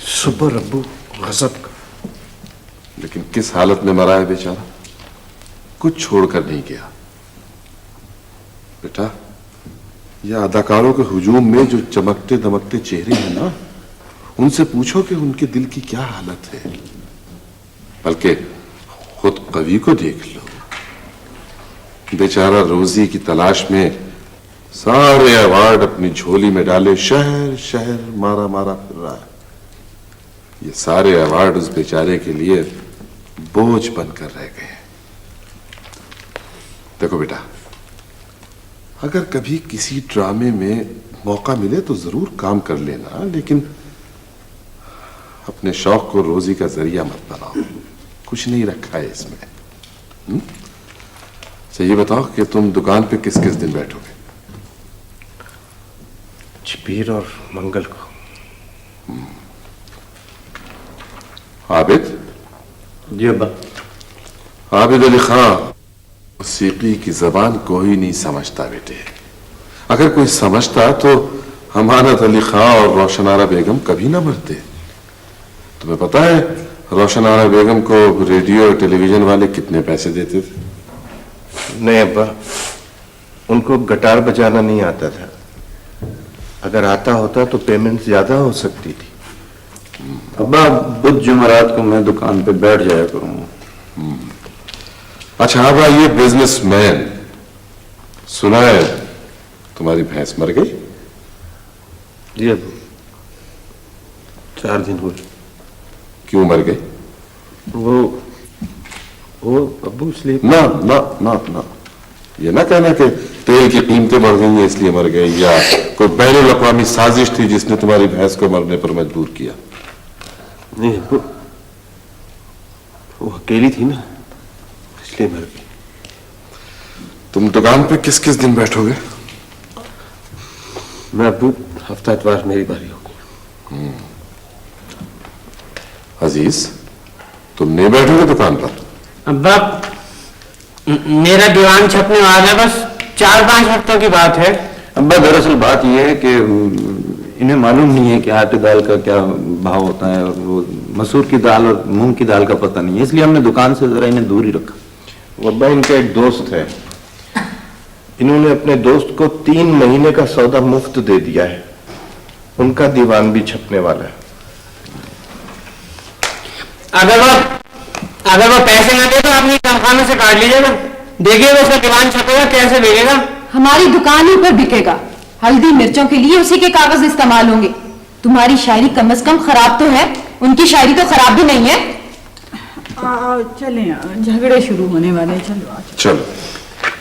सुपर रब्बू गजब का। लेकिन किस हालत में मरा है बेचारा, कुछ छोड़कर नहीं गया। बेटा यह अदाकारों के हुजूम में जो चमकते दमकते चेहरे हैं ना, उनसे पूछो कि उनके दिल की क्या हालत है। बल्कि खुद कवि को देख लो, बेचारा रोजी की तलाश में सारे अवार्ड अपनी झोली में डाले शहर शहर मारा मारा फिर रहा है। ये सारे अवार्ड उस बेचारे के लिए बोझ बनकर रह गए। देखो बेटा, अगर कभी किसी ड्रामे में मौका मिले तो जरूर काम कर लेना, लेकिन अपने शौक को रोजी का जरिया मत बनाओ, कुछ नहीं रखा है इसमें। अच्छा ये बताओ कि तुम दुकान पे किस किस दिन बैठोगे? पीर और मंगल को। आबिद? जी अब्बा। आबिद अली खां, मौसीकी की जबान कोई नहीं समझता बेटे। अगर कोई समझता तो अमानत अली खां और रोशनारा बेगम कभी ना मरते। तुम्हें पता है रोशनारा बेगम को रेडियो और टेलीविजन वाले कितने पैसे देते थे? नहीं अब्बा, उनको गिटार बजाना नहीं आता था। अगर आता होता तो पेमेंट ज्यादा हो सकती थी। अब्बा बुध जुमेरात को मैं दुकान पे बैठ जाया करूंगा। अच्छा अब ये बिजनेसमैन, सुना है तुम्हारी भैंस मर गई? जी अब्बा, 4 दिन हुए। क्यों मर गई? वो अब्बू इसलिए ना ना ना ना, ये ना कहना कि तेल की कीमतें बढ़ गई हैं इसलिए मर गई, या कोई बैनुल अक़वामी साजिश थी जिसने तुम्हारी भैंस को मरने पर मजबूर किया। नहीं अब्बू, वो अकेली थी ना, इसलिए मर गई। तुम दुकान पे किस किस दिन बैठोगे? मैं अब्बू हफ्ता इतवार मेरी बारी होगी। अजीज, तुम नहीं बैठोगे दुकान पर? अब्बा मेरा दीवान छपने वाला है, बस 4-5 हफ्तों की बात है। अब्बा दरअसल बात यह है कि इन्हें मालूम नहीं है कि आटे दाल का क्या भाव होता है, और वो मसूर की दाल और मूंग की दाल का पता नहीं है, इसलिए हमने दुकान से जरा इन्हें दूर ही रखा। वो अब्बा इनका एक दोस्त है, इन्होंने अपने दोस्त को 3 महीने का सौदा मुफ्त दे दिया है। उनका दीवान भी छपने वाला है। अगर वो पैसे ना दे तो अपनी तनख्वाह से काट लीजिएगा। देखिए वो उसका दीवान छपेगा, कैसे बिकेगा? हमारी दुकान ही ऊपर बिकेगा। हल्दी मिर्चों के लिए उसी के कागज इस्तेमाल होंगे। तुम्हारी शायरी कम से कम खराब तो है, उनकी शायरी तो खराब भी नहीं है। चले, झगड़े शुरू होने वाले, चलो चलो।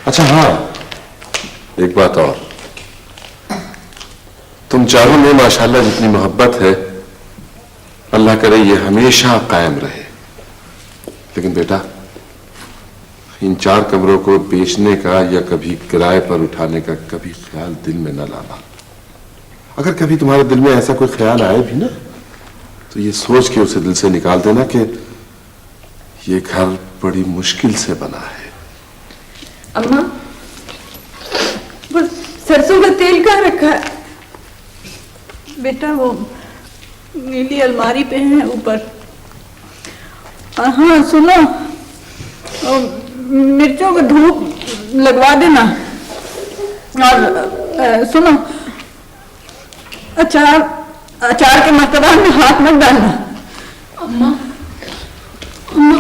अच्छा हाँ, एक बात और, तुम चारों में माशाल्लाह जितनी मोहब्बत है, अल्लाह करे ये हमेशा कायम रहे। लेकिन बेटा, इन 4 कमरों को बेचने का या कभी किराए पर उठाने का कभी ख्याल दिल में न लाना। अगर कभी तुम्हारे दिल में ऐसा कोई ख्याल आए भी ना, तो ये सोच के उसे दिल से निकाल देना कि ये घर बड़ी मुश्किल से बना है। अम्मा, सरसों का तेल कहाँ रखा है? बेटा वो नीली अलमारी पे है ऊपर। हाँ सुनो, मिर्चों को धूप लगवा देना। और सुनो, अचार के मर्तबा में हाथ मत डालना। अम्मा, अम्मा,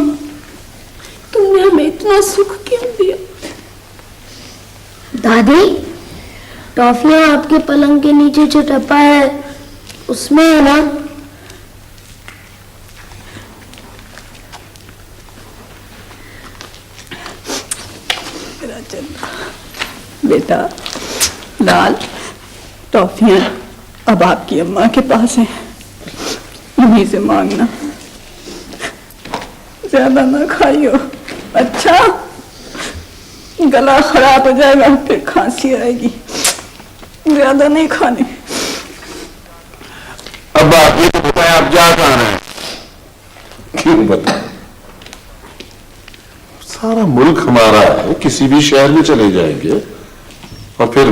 तुमने हमें इतना सुख क्यों दिया? दादी, टॉफियां आपके पलंग के नीचे जो डब्बा है उसमें है ना? मेरा चंदा बेटा लाल, टॉफियां अब आपकी अम्मा के पास हैं, उन्हीं से मांगना। ज्यादा ना खाइयो, अच्छा? गला खराब हो जाएगा, फिर खांसी आएगी। ज्यादा नहीं खाने। अब आप ये तो बताएं, आप जा कहाँ रहे हैं? क्यों बताएं? सारा मुल्क हमारा है, किसी भी शहर में चले जाएंगे। और फिर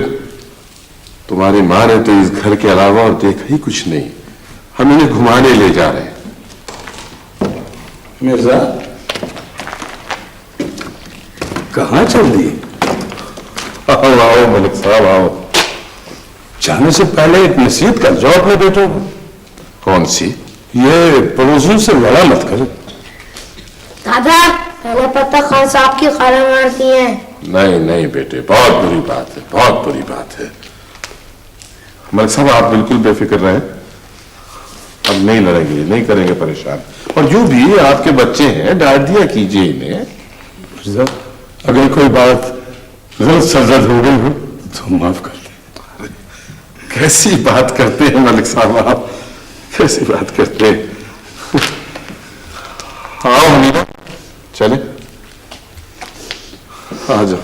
तुम्हारी माँ ने तो इस घर के अलावा और देखा ही कुछ नहीं, हम इन्हें घुमाने ले जा रहे हैं। मिर्जा कहाँ चल दिए? आओ आओ मलिक साहब आओ। जाने से पहले एक नसीहत कर जाओ अपने बेटों को। कौन सी? ये पड़ोसियों से लड़ा मत कर। दादा, मैंने पता खान साहब की खाला मारती है। नहीं नहीं बेटे, बहुत बुरी बात है, बहुत बुरी बात है। मलिक साहब आप बिल्कुल बेफिक्र रहें, अब नहीं लड़ेंगे, नहीं करेंगे परेशान। और जो भी आपके बच्चे हैं डांट दिया कीजिए इन्हें। अगर कोई बात गलत सरजद हो गई हो तो माफ कर दे। कैसी बात करते हैं मलिक साहब आप, कैसी बात करते हैं? आओ हमीदा, चले आ जाओ।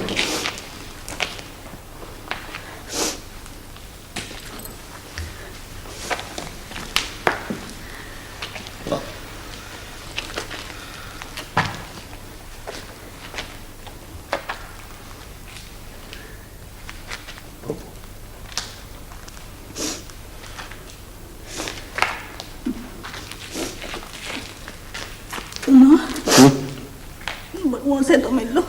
सुनो, बड़ुओं से तो मिल लो।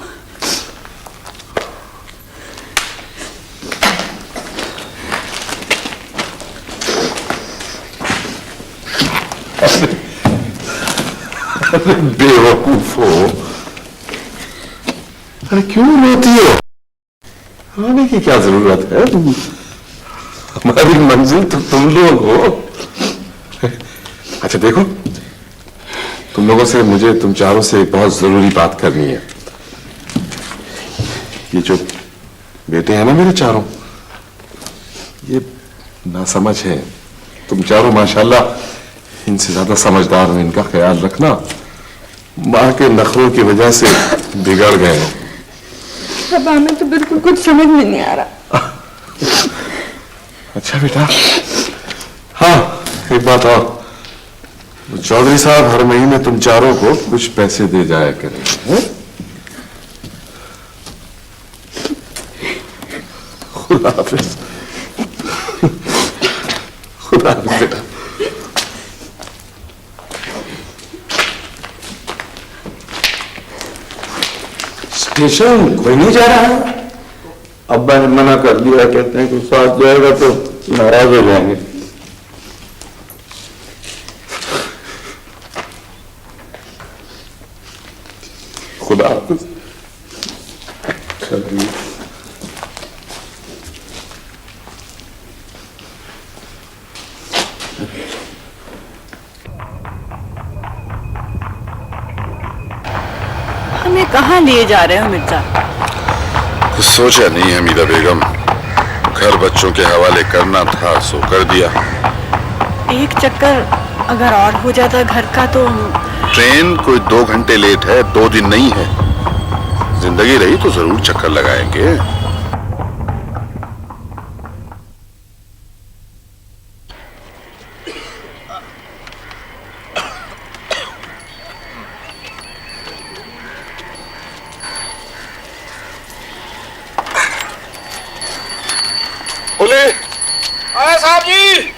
अरे बेवकूफ हो, अरे क्यों रोती हो? रोने की क्या जरूरत है? हमारी मंजिल तो तुम लोग हो। अच्छा देखो, तुम लोगों से मुझे तुम चारों से एक बहुत जरूरी बात करनी है। ये जो बेटे हैं ना मेरे चारों, ये नासमझ है। तुम चारों माशाल्लाह इनसे ज्यादा समझदार हो, इनका ख्याल रखना। माँ के नखरों की वजह से बिगड़ गए हो। अब हमें तो बिल्कुल कुछ समझ में नहीं आ रहा। अच्छा बेटा, हाँ एक बात और, चौधरी साहब हर महीने तुम चारों को कुछ पैसे दे जाया करें। खुदा हाफिज। खुदा हाफिज बेटा। स्टेशन कोई नहीं जा रहा है? अब्बा ने मना कर दिया, कहते हैं कि साथ जाएगा तो नाराज हो जाएंगे। खुदा हाफिज। चलिए हमें कहाँ लिए जा रहे हो मिर्जा? कुछ सोचा नहीं हमीदा बेगम, घर बच्चों के हवाले करना था सो कर दिया। एक चक्कर अगर और हो जाता घर का तो। ट्रेन कोई 2 घंटे लेट है, 2 दिन नहीं है। जिंदगी रही तो जरूर चक्कर लगाएंगे। बोले आया साहब जी।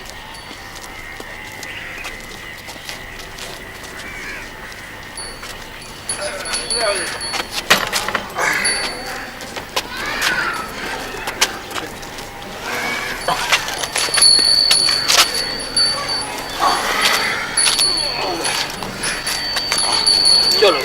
चलो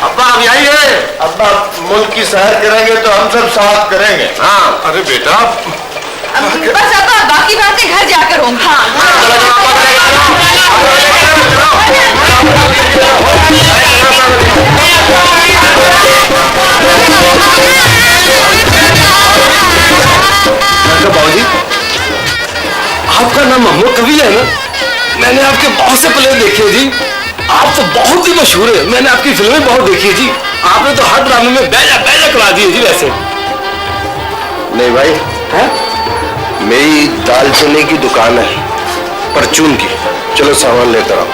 अब्बा अब यही है। अब्बा मुल्क की सैर करेंगे तो हम सब साथ करेंगे। हाँ अरे बेटा बस अब बाकी बातें घर जाकर होंगी। बाबूजी, आपका नाम महमूद कवि है ना? मैंने आपके बहुत से प्ले देखे जी। आप तो बहुत ही मशहूर है। मैंने आपकी फिल्में बहुत देखी है जी। आपने तो हर ड्रामे में बैजा बैजा करा दी है जी। वैसे नहीं भाई है? मेरी दालचीनी की दुकान है, परचून की। चलो सामान लेकर आओ।